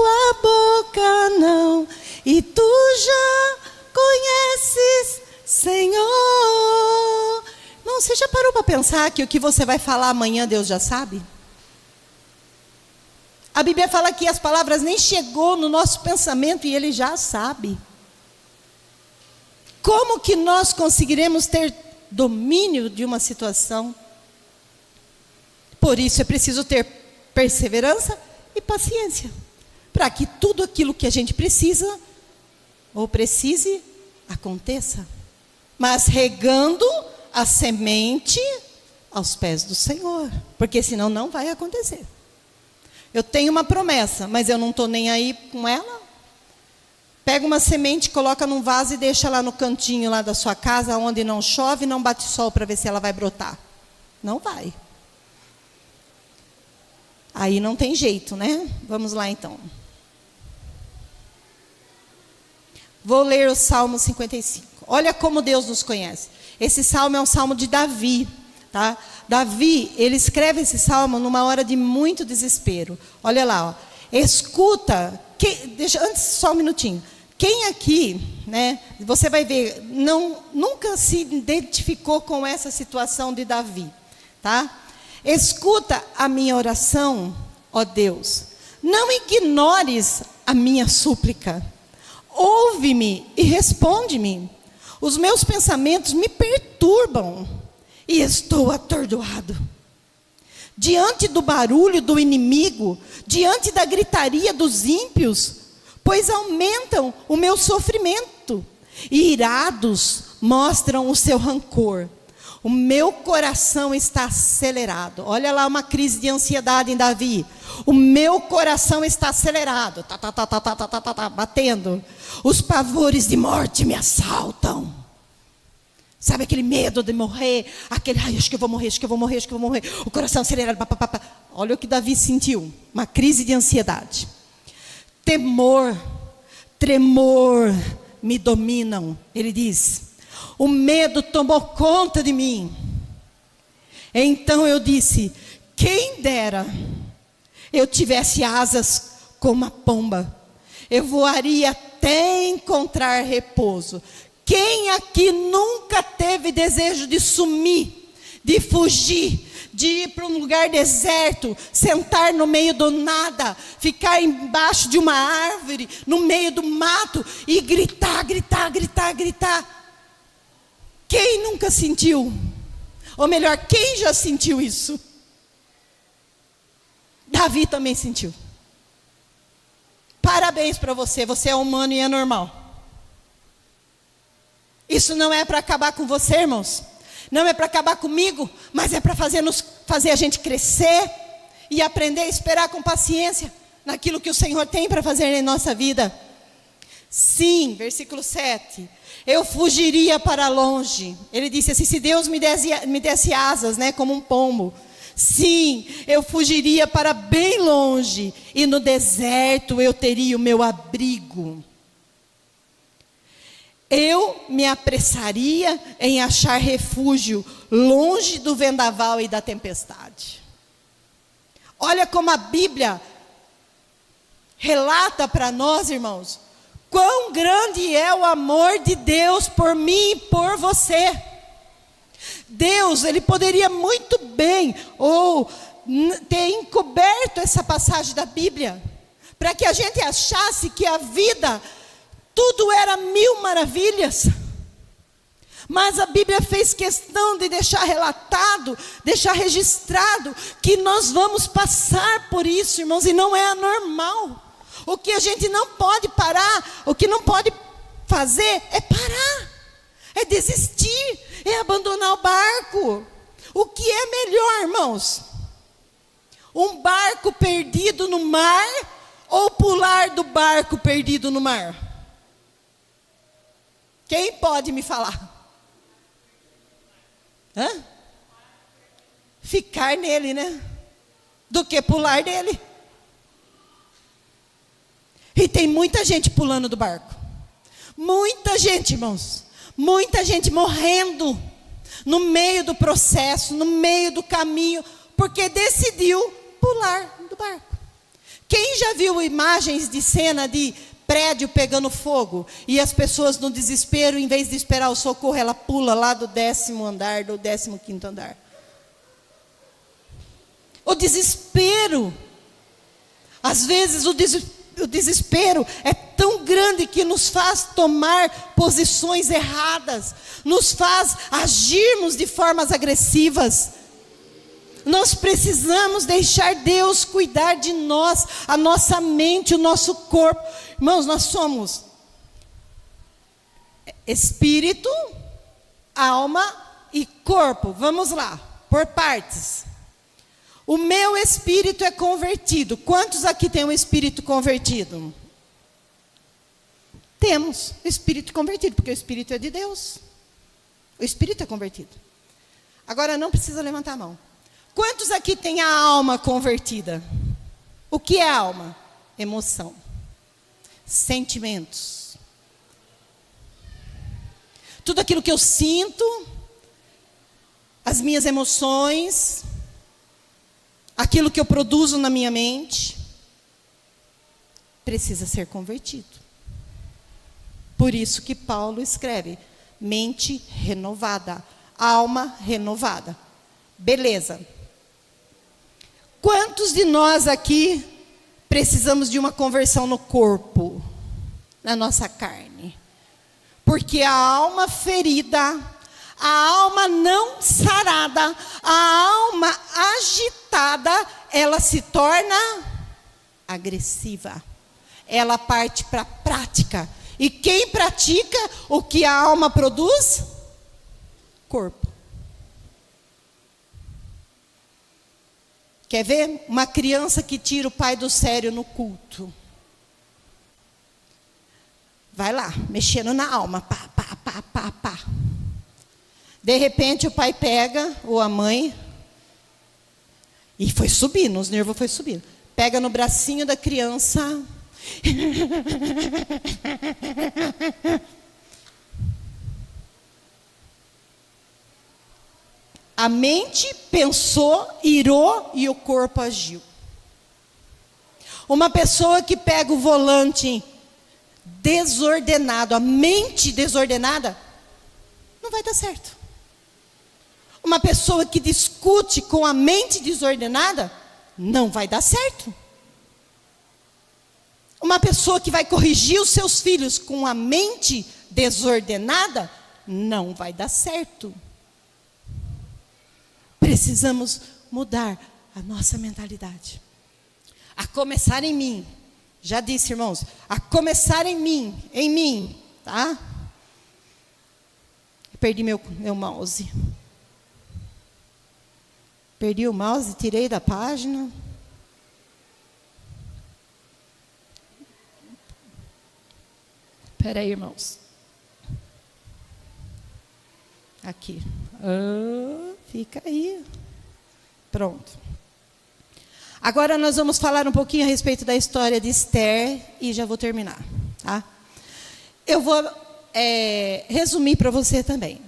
à boca, não. E Tu já conheces, Senhor. Não, você já parou para pensar que o que você vai falar amanhã Deus já sabe? A Bíblia fala que as palavras nem chegou no nosso pensamento e Ele já sabe. Como que nós conseguiremos ter domínio de uma situação? Por isso é preciso ter perseverança e paciência, para que tudo aquilo que a gente precisa, ou precise, aconteça. Mas regando a semente aos pés do Senhor, porque senão não vai acontecer. Eu tenho uma promessa, mas eu não estou nem aí com ela. Pega uma semente, coloca num vaso e deixa lá no cantinho lá da sua casa, onde não chove, não bate sol, para ver se ela vai brotar. Não vai. Aí não tem jeito, né? Vamos lá então. Vou ler o Salmo 55. Olha como Deus nos conhece. Esse salmo é um salmo de Davi, tá? Davi, ele escreve esse salmo numa hora de muito desespero. Olha lá, ó. Escuta, antes só um minutinho. Quem aqui, né, você vai ver, nunca se identificou com essa situação de Davi, tá? Escuta a minha oração, ó Deus. Não ignores a minha súplica. Ouve-me e responde-me. Os meus pensamentos me perturbam e estou atordoado. Diante do barulho do inimigo, diante da gritaria dos ímpios, pois aumentam o meu sofrimento, e irados mostram o seu rancor. O meu coração está acelerado. Olha lá uma crise de ansiedade em Davi. O meu coração está acelerado, batendo. Os pavores de morte me assaltam. Sabe aquele medo de morrer? Aquele, ai, acho que eu vou morrer, acho que eu vou morrer, acho que eu vou morrer. O coração acelerado. Olha o que Davi sentiu. Uma crise de ansiedade. Temor, tremor me dominam. Ele diz, o medo tomou conta de mim. Então eu disse, quem dera eu tivesse asas como uma pomba. Eu voaria até encontrar repouso. Quem aqui nunca teve desejo de sumir, de fugir, de ir para um lugar deserto, sentar no meio do nada, ficar embaixo de uma árvore, no meio do mato e gritar, gritar, gritar, gritar? Quem nunca sentiu? Ou melhor, quem já sentiu isso? Davi também sentiu. Parabéns para você, você é humano e é normal. Isso não é para acabar com você, irmãos. Não é para acabar comigo, mas é para fazer a gente crescer e aprender a esperar com paciência naquilo que o Senhor tem para fazer em nossa vida. Sim, versículo 7. Eu fugiria para longe. Ele disse assim, se Deus me desse asas, né, como um pombo. Sim, eu fugiria para bem longe, e no deserto eu teria o meu abrigo. Eu me apressaria em achar refúgio longe do vendaval e da tempestade. Olha como a Bíblia relata para nós, irmãos, quão grande é o amor de Deus por mim e por você. Deus, Ele poderia muito bem ter encoberto essa passagem da Bíblia, para que a gente achasse que a vida, tudo era mil maravilhas. Mas a Bíblia fez questão de deixar relatado, deixar registrado, que nós vamos passar por isso, irmãos, e não é anormal. O que a gente não pode parar, o que não pode fazer é parar, é desistir, é abandonar o barco. O que é melhor, irmãos? Um barco perdido no mar ou pular do barco perdido no mar? Quem pode me falar? Ficar nele, né? Do que pular dele. E tem muita gente pulando do barco. Muita gente, irmãos. Muita gente morrendo no meio do processo, no meio do caminho, porque decidiu pular do barco. Quem já viu imagens de cena de prédio pegando fogo, e as pessoas no desespero, em vez de esperar o socorro, ela pula lá do 10º andar, do 15º andar. O desespero, às vezes o desespero é tão grande que nos faz tomar posições erradas, nos faz agirmos de formas agressivas. Nós precisamos deixar Deus cuidar de nós, a nossa mente, o nosso corpo. Irmãos, nós somos espírito, alma e corpo. Vamos lá, por partes. O meu espírito é convertido. Quantos aqui têm um espírito convertido? Temos espírito convertido, porque o espírito é de Deus. O espírito é convertido. Agora não precisa levantar a mão. Quantos aqui têm a alma convertida? O que é alma? Emoção, sentimentos. Tudo aquilo que eu sinto, as minhas emoções, aquilo que eu produzo na minha mente, precisa ser convertido. Por isso que Paulo escreve, mente renovada, alma renovada. Beleza. Quantos de nós aqui precisamos de uma conversão no corpo, na nossa carne. Porque a alma ferida, a alma não sarada, a alma agitada, ela se torna agressiva. Ela parte para a prática. E quem pratica o que a alma produz? Corpo. Quer ver? Uma criança que tira o pai do sério no culto. Vai lá, mexendo na alma. Pá, pá, pá, pá, pá. De repente o pai pega, ou a mãe, e foi subindo, os nervos foi subindo. Pega no bracinho da criança. A mente pensou, irou e o corpo agiu. Uma pessoa que pega o volante desordenado, a mente desordenada, não vai dar certo. Uma pessoa que discute com a mente desordenada, não vai dar certo. Uma pessoa que vai corrigir os seus filhos com a mente desordenada, não vai dar certo. Precisamos mudar a nossa mentalidade. A começar em mim. Já disse, irmãos, a começar em mim, tá? Perdi meu mouse. Perdi o mouse, tirei da página. Espera aí, irmãos. Aqui. Fica aí. Pronto. Agora nós vamos falar um pouquinho a respeito da história de Esther e já vou terminar. Tá? Eu vou resumir para você também.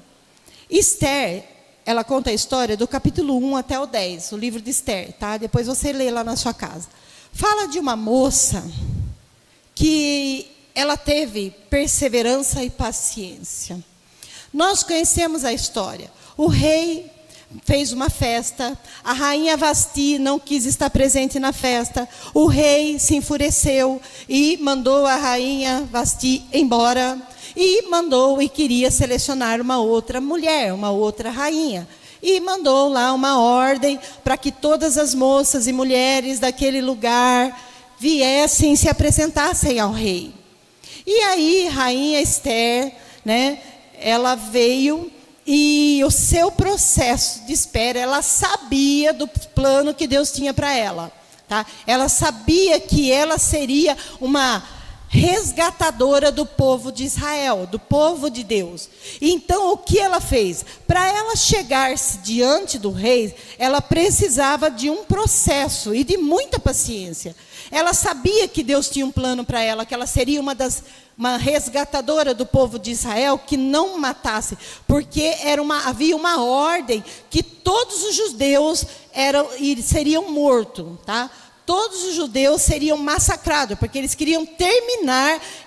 Esther, ela conta a história do capítulo 1 até o 10, o livro de Esther. Tá? Depois você lê lá na sua casa. Fala de uma moça que ela teve perseverança e paciência. Nós conhecemos a história. O rei fez uma festa, a rainha Vasti não quis estar presente na festa, o rei se enfureceu e mandou a rainha Vasti embora, e mandou e queria selecionar uma outra mulher, uma outra rainha, e mandou lá uma ordem para que todas as moças e mulheres daquele lugar viessem e se apresentassem ao rei. E aí, rainha Esther, né, ela veio. E o seu processo de espera, ela sabia do plano que Deus tinha para ela. Tá? Ela sabia que ela seria uma resgatadora do povo de Israel, do povo de Deus. Então, o que ela fez? Para ela chegar-se diante do rei, ela precisava de um processo e de muita paciência. Ela sabia que Deus tinha um plano para ela, que ela seria uma resgatadora do povo de Israel que não matasse, porque havia uma ordem que todos os judeus seriam mortos, tá? Todos os judeus seriam massacrados, porque eles queriam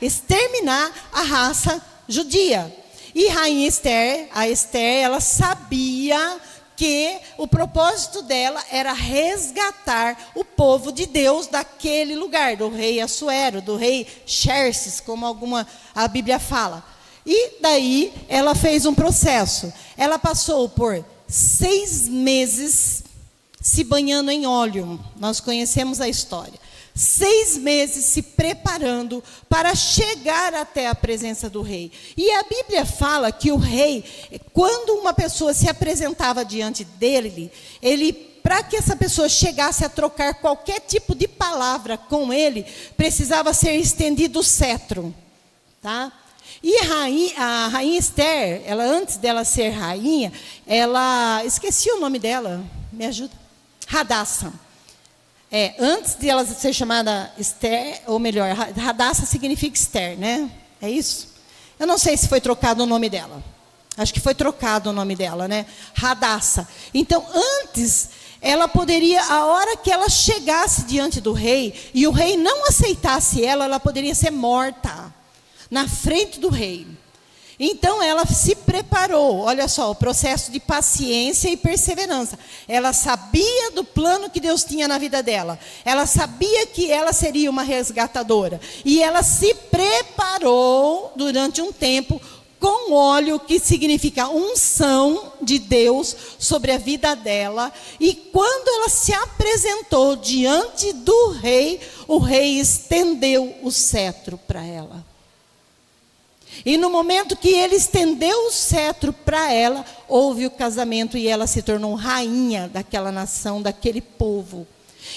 exterminar a raça judia. E rainha Esther, ela sabia que o propósito dela era resgatar o povo de Deus daquele lugar, do rei Assuero, do rei Xerxes, como a Bíblia fala. E daí ela fez um processo. Ela passou por 6 meses se banhando em óleo. Nós conhecemos a história. 6 meses se preparando para chegar até a presença do rei. E a Bíblia fala que o rei, quando uma pessoa se apresentava diante dele, para que essa pessoa chegasse a trocar qualquer tipo de palavra com ele, precisava ser estendido o cetro. Tá? E a rainha Esther, antes dela ser rainha, esqueci o nome dela, me ajuda? Radassa. Antes de ela ser chamada Esther, ou melhor, Radassa significa Esther, né? É isso? Eu não sei se foi trocado o nome dela. Acho que foi trocado o nome dela, né? Radassa. Então, antes, ela poderia, a hora que ela chegasse diante do rei, e o rei não aceitasse ela poderia ser morta na frente do rei. Então ela se preparou, olha só, o processo de paciência e perseverança. Ela sabia do plano que Deus tinha na vida dela. Ela sabia que ela seria uma resgatadora. E ela se preparou durante um tempo com óleo, que significa unção de Deus sobre a vida dela. E quando ela se apresentou diante do rei, o rei estendeu o cetro para ela. E no momento que ele estendeu o cetro para ela, houve o casamento e ela se tornou rainha daquela nação, daquele povo.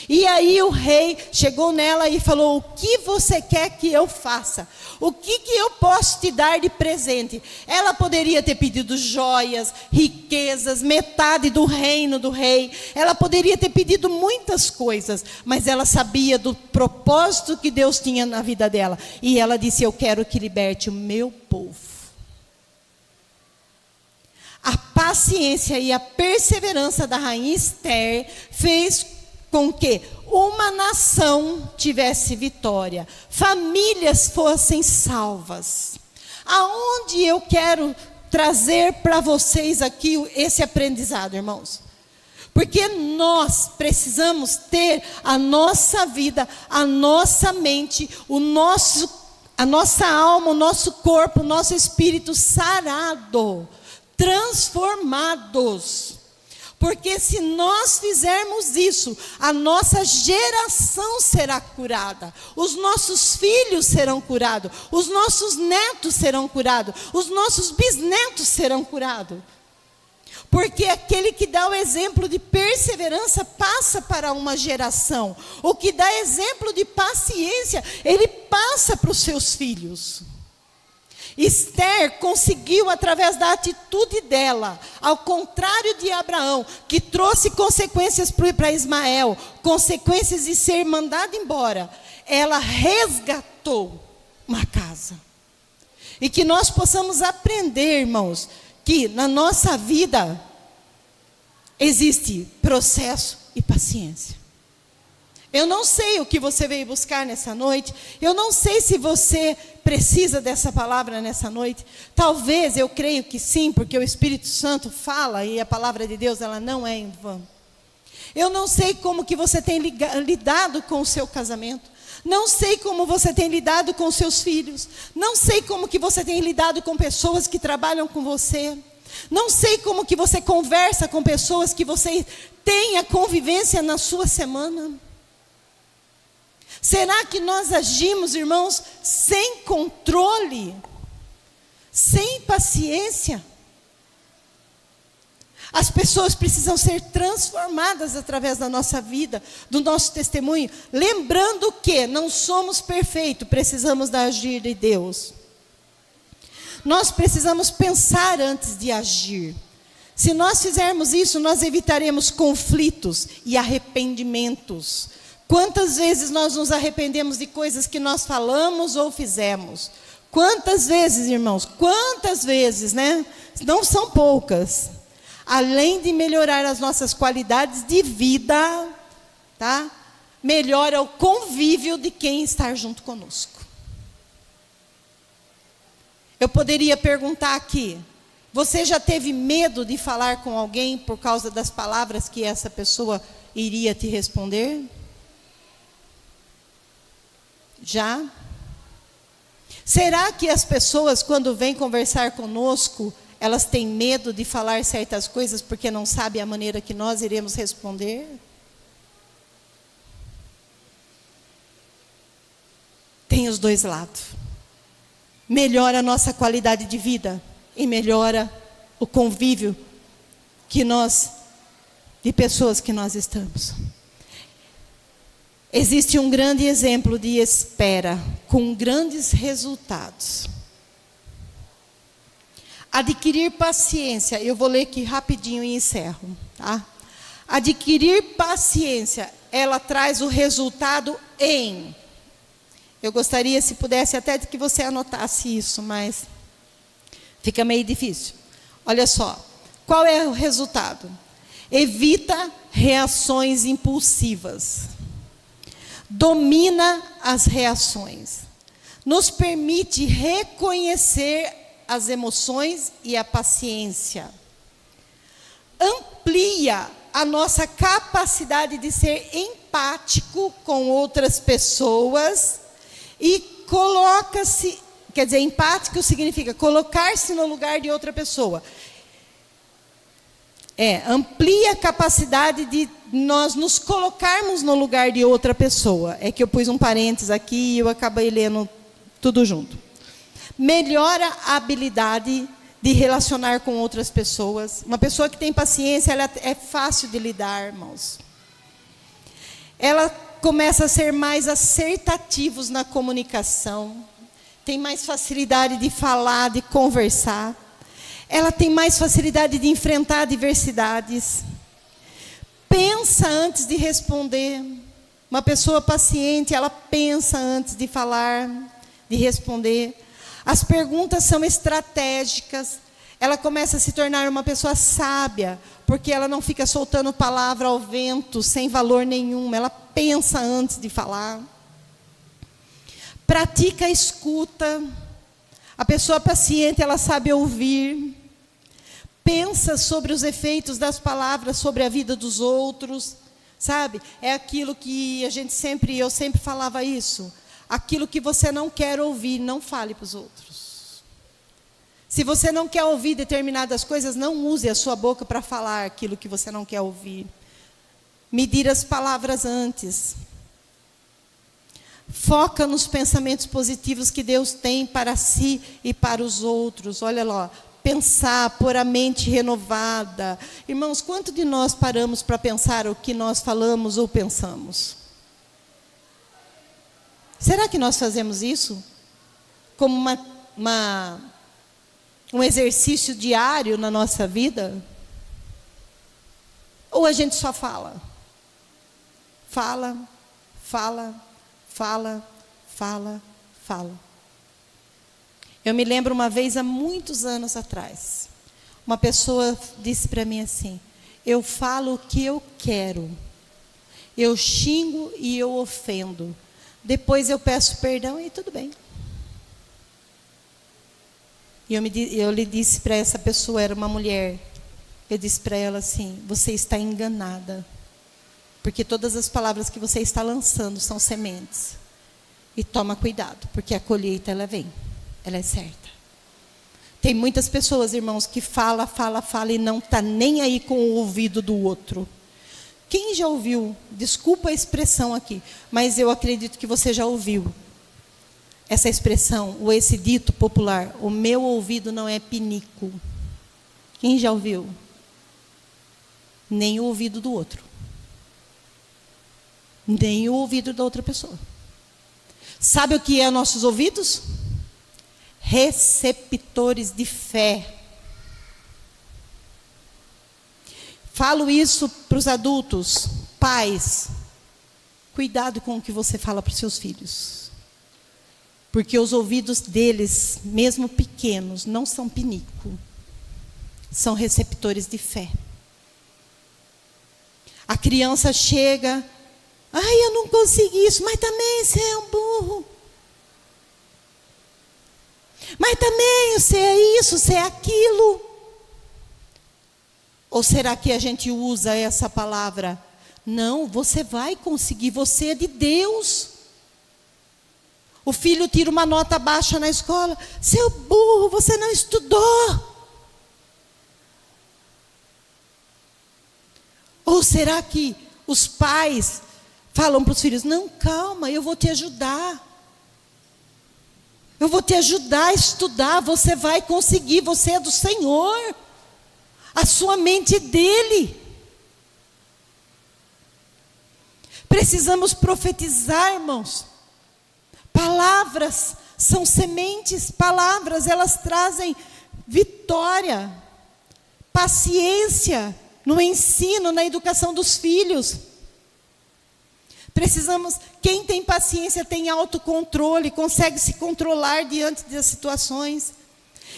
E aí o rei chegou nela e falou: o que você quer que eu faça? O que eu posso te dar de presente? Ela poderia ter pedido joias, riquezas, metade do reino do rei. Ela poderia ter pedido muitas coisas, mas ela sabia do propósito que Deus tinha na vida dela. E ela disse: eu quero que liberte o meu povo. A paciência e a perseverança da rainha Esther fez com que uma nação tivesse vitória, famílias fossem salvas. Aonde eu quero trazer para vocês aqui esse aprendizado, irmãos? Porque nós precisamos ter a nossa vida, a nossa mente, a nossa alma, o nosso corpo, o nosso espírito sarado, transformados. Porque se nós fizermos isso, a nossa geração será curada, os nossos filhos serão curados, os nossos netos serão curados, os nossos bisnetos serão curados. Porque aquele que dá o exemplo de perseverança passa para uma geração. O que dá exemplo de paciência, ele passa para os seus filhos. Esther conseguiu, através da atitude dela, ao contrário de Abraão, que trouxe consequências para Ismael, consequências de ser mandado embora, ela resgatou uma casa. E que nós possamos aprender, irmãos, que na nossa vida existe processo e paciência. Eu não sei o que você veio buscar nessa noite. Eu não sei se você precisa dessa palavra nessa noite. Talvez, eu creio que sim, porque o Espírito Santo fala e a palavra de Deus, ela não é em vão. Eu não sei como que você tem lidado com o seu casamento. Não sei como você tem lidado com os seus filhos. Não sei como que você tem lidado com pessoas que trabalham com você. Não sei como que você conversa com pessoas que você tem a convivência na sua semana. Será que nós agimos, irmãos, sem controle, sem paciência? As pessoas precisam ser transformadas através da nossa vida, do nosso testemunho, lembrando que não somos perfeitos, precisamos da agir de Deus. Nós precisamos pensar antes de agir. Se nós fizermos isso, nós evitaremos conflitos e arrependimentos. Quantas vezes nós nos arrependemos de coisas que nós falamos ou fizemos? Quantas vezes, irmãos? Quantas vezes, né? Não são poucas. Além de melhorar as nossas qualidades de vida, tá? Melhora o convívio de quem está junto conosco. Eu poderia perguntar aqui: você já teve medo de falar com alguém por causa das palavras que essa pessoa iria te responder? Já? Será que as pessoas, quando vêm conversar conosco, elas têm medo de falar certas coisas porque não sabem a maneira que nós iremos responder? Tem os dois lados. Melhora a nossa qualidade de vida e melhora o convívio de pessoas que nós estamos. Existe um grande exemplo de espera, com grandes resultados. Adquirir paciência, eu vou ler aqui rapidinho e encerro, tá? Adquirir paciência, ela traz o resultado em... Eu gostaria, se pudesse, até que você anotasse isso, mas fica meio difícil. Olha só, qual é o resultado? Evita reações impulsivas. Domina as reações. Nos permite reconhecer as emoções e a paciência. Amplia a nossa capacidade de ser empático com outras pessoas e coloca-se, quer dizer, empático significa colocar-se no lugar de outra pessoa. Amplia a capacidade de nós nos colocarmos no lugar de outra pessoa. É que eu pus um parênteses aqui e eu acabei lendo tudo junto. Melhora a habilidade de relacionar com outras pessoas. Uma pessoa que tem paciência, ela é fácil de lidar, irmãos. Ela começa a ser mais assertivos na comunicação. Tem mais facilidade de falar, de conversar. Ela tem mais facilidade de enfrentar adversidades. Pensa antes de responder. Uma pessoa paciente, ela pensa antes de falar, de responder. As perguntas são estratégicas. Ela começa a se tornar uma pessoa sábia, porque ela não fica soltando palavra ao vento, sem valor nenhum. Ela pensa antes de falar. Pratica a escuta. A pessoa paciente, ela sabe ouvir. Pensa sobre os efeitos das palavras sobre a vida dos outros, sabe? É aquilo que eu sempre falava isso. Aquilo que você não quer ouvir, não fale para os outros. Se você não quer ouvir determinadas coisas, não use a sua boca para falar aquilo que você não quer ouvir. Medir as palavras antes. Foca nos pensamentos positivos que Deus tem para si e para os outros. Olha lá. Pensar, pôr a mente renovada. Irmãos, quanto de nós paramos para pensar o que nós falamos ou pensamos? Será que nós fazemos isso como um exercício diário na nossa vida? Ou a gente só fala? Fala, fala, fala, fala, fala. Eu me lembro uma vez, há muitos anos atrás, uma pessoa disse para mim assim: eu falo o que eu quero, eu xingo e eu ofendo, depois eu peço perdão e tudo bem. E eu lhe disse para essa pessoa, era uma mulher, eu disse para ela assim: você está enganada, porque todas as palavras que você está lançando são sementes, e toma cuidado, porque a colheita ela vem. Ela é certa. Tem muitas pessoas, irmãos, que fala e não está nem aí com o ouvido do outro. Quem já ouviu, desculpa a expressão aqui, mas eu acredito que você já ouviu essa expressão, ou esse dito popular: o meu ouvido não é pinico. Quem já ouviu? Nem o ouvido do outro. Nem o ouvido da outra pessoa. Sabe o que é nossos ouvidos? Receptores de fé. Falo isso para os adultos, pais. Cuidado com o que você fala para os seus filhos. Porque os ouvidos deles, mesmo pequenos, não são pinico. São receptores de fé. A criança chega: ai, eu não consegui isso, mas também você é um burro. Mas também você é isso, você é aquilo. Ou será que a gente usa essa palavra? Não, você vai conseguir, você é de Deus. O filho tira uma nota baixa na escola: seu burro, você não estudou. Ou será que os pais falam para os filhos: não, calma, eu vou te ajudar. Eu vou te ajudar a estudar, você vai conseguir, você é do Senhor. A sua mente é dele. Precisamos profetizar, irmãos. Palavras são sementes, palavras, elas trazem vitória, paciência no ensino, na educação dos filhos. Precisamos, quem tem paciência tem autocontrole, consegue se controlar diante das situações.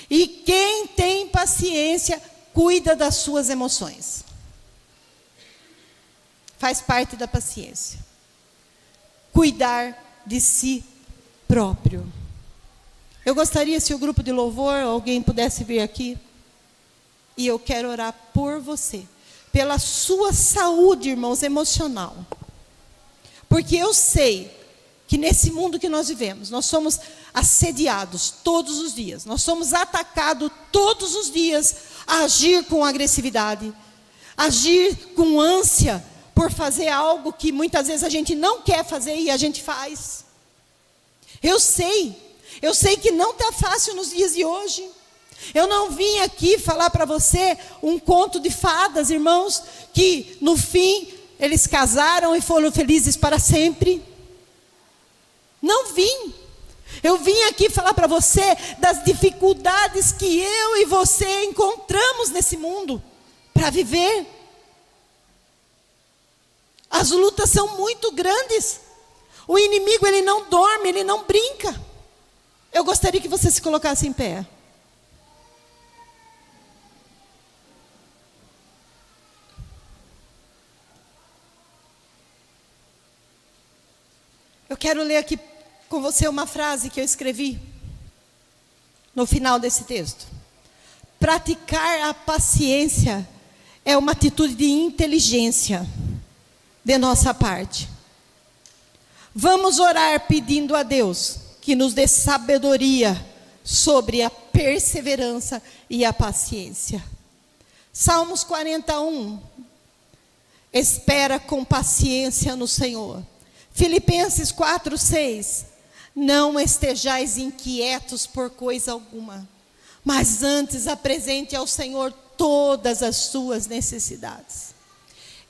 E quem tem paciência cuida das suas emoções. Faz parte da paciência. Cuidar de si próprio. Eu gostaria, se o grupo de louvor, alguém pudesse vir aqui. E eu quero orar por você. Pela sua saúde, irmãos, emocional. Porque eu sei que nesse mundo que nós vivemos, nós somos assediados todos os dias. Nós somos atacados todos os dias a agir com agressividade. Agir com ânsia por fazer algo que muitas vezes a gente não quer fazer e a gente faz. Eu sei que não está fácil nos dias de hoje. Eu não vim aqui falar para você um conto de fadas, irmãos, que no fim eles casaram e foram felizes para sempre. Não vim. Eu vim aqui falar para você das dificuldades que eu e você encontramos nesse mundo para viver. As lutas são muito grandes. O inimigo, ele não dorme, ele não brinca. Eu gostaria que você se colocasse em pé. Eu quero ler aqui com você uma frase que eu escrevi no final desse texto. Praticar a paciência é uma atitude de inteligência de nossa parte. Vamos orar pedindo a Deus que nos dê sabedoria sobre a perseverança e a paciência. Salmos 41. Espera com paciência no Senhor. Filipenses 4:6. Não estejais inquietos por coisa alguma, mas antes apresente ao Senhor todas as suas necessidades.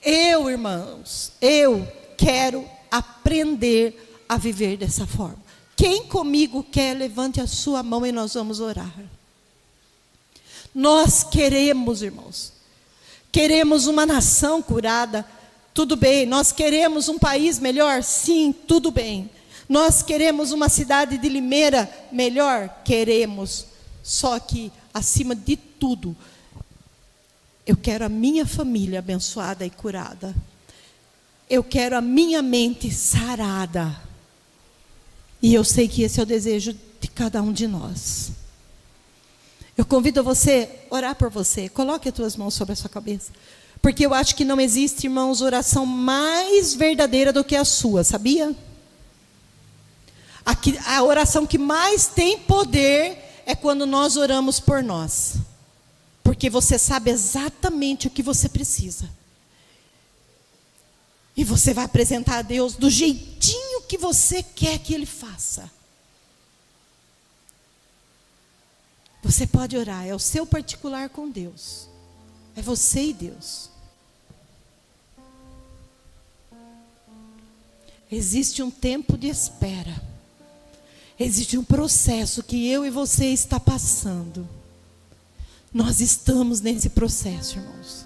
Irmãos, eu quero aprender a viver dessa forma. Quem comigo quer, levante a sua mão e nós vamos orar. Nós queremos, irmãos, queremos uma nação curada, tudo bem. Nós queremos um país melhor, sim, tudo bem. Nós queremos uma cidade de Limeira melhor, queremos. Só que, acima de tudo, eu quero a minha família abençoada e curada. Eu quero a minha mente sarada. E eu sei que esse é o desejo de cada um de nós. Eu convido você a orar por você. Coloque as tuas mãos sobre a sua cabeça. Porque eu acho que não existe, irmãos, oração mais verdadeira do que a sua, sabia? A oração que mais tem poder é quando nós oramos por nós. Porque você sabe exatamente o que você precisa. E você vai apresentar a Deus do jeitinho que você quer que Ele faça. Você pode orar, é o seu particular com Deus. É você e Deus. Existe um tempo de espera. Existe um processo que eu e você está passando. Nós estamos nesse processo, irmãos.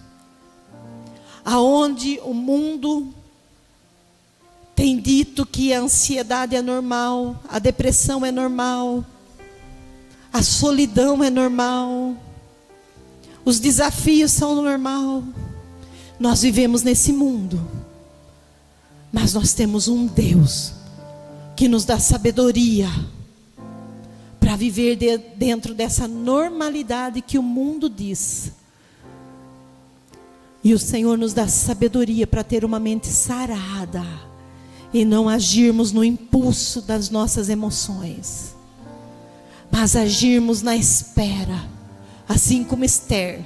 Aonde o mundo tem dito que a ansiedade é normal, a depressão é normal, a solidão é normal, os desafios são normal. Nós vivemos nesse mundo, mas nós temos um Deus que nos dá sabedoria para viver dentro dessa normalidade que o mundo diz. E o Senhor nos dá sabedoria para ter uma mente sarada e não agirmos no impulso das nossas emoções, mas agirmos na espera, assim como Esther,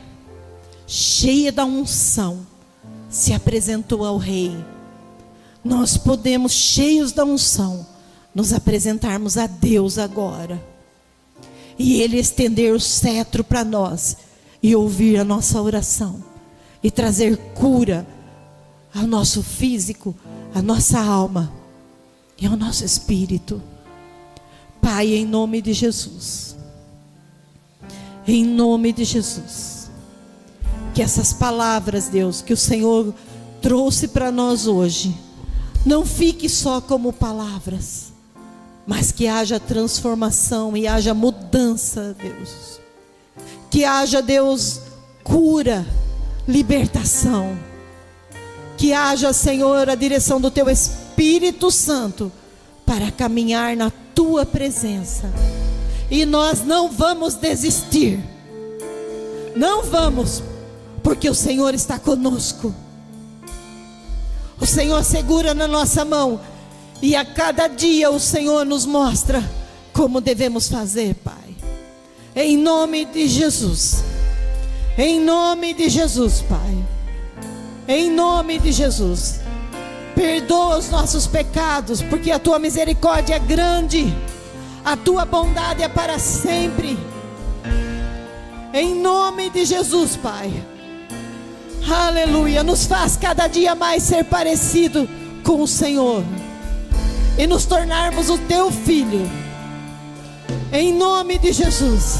cheia da unção, se apresentou ao rei. Nós podemos, cheios da unção, nos apresentarmos a Deus agora, e Ele estender o cetro para nós e ouvir a nossa oração e trazer cura ao nosso físico, à nossa alma e ao nosso espírito. Pai, em nome de Jesus, em nome de Jesus, que essas palavras, Deus, que o Senhor trouxe para nós hoje, não fique só como palavras, mas que haja transformação e haja mudança, Deus. Que haja, Deus, cura, libertação. Que haja, Senhor, a direção do Teu Espírito Santo para caminhar na Tua presença. E nós não vamos desistir. Não vamos, porque o Senhor está conosco. O Senhor segura na nossa mão. E a cada dia o Senhor nos mostra como devemos fazer, Pai. Em nome de Jesus. Em nome de Jesus, Pai. Em nome de Jesus. Perdoa os nossos pecados, porque a tua misericórdia é grande. A tua bondade é para sempre. Em nome de Jesus, Pai. Aleluia. Nos faz cada dia mais ser parecido com o Senhor. E nos tornarmos o teu filho. Em nome de Jesus.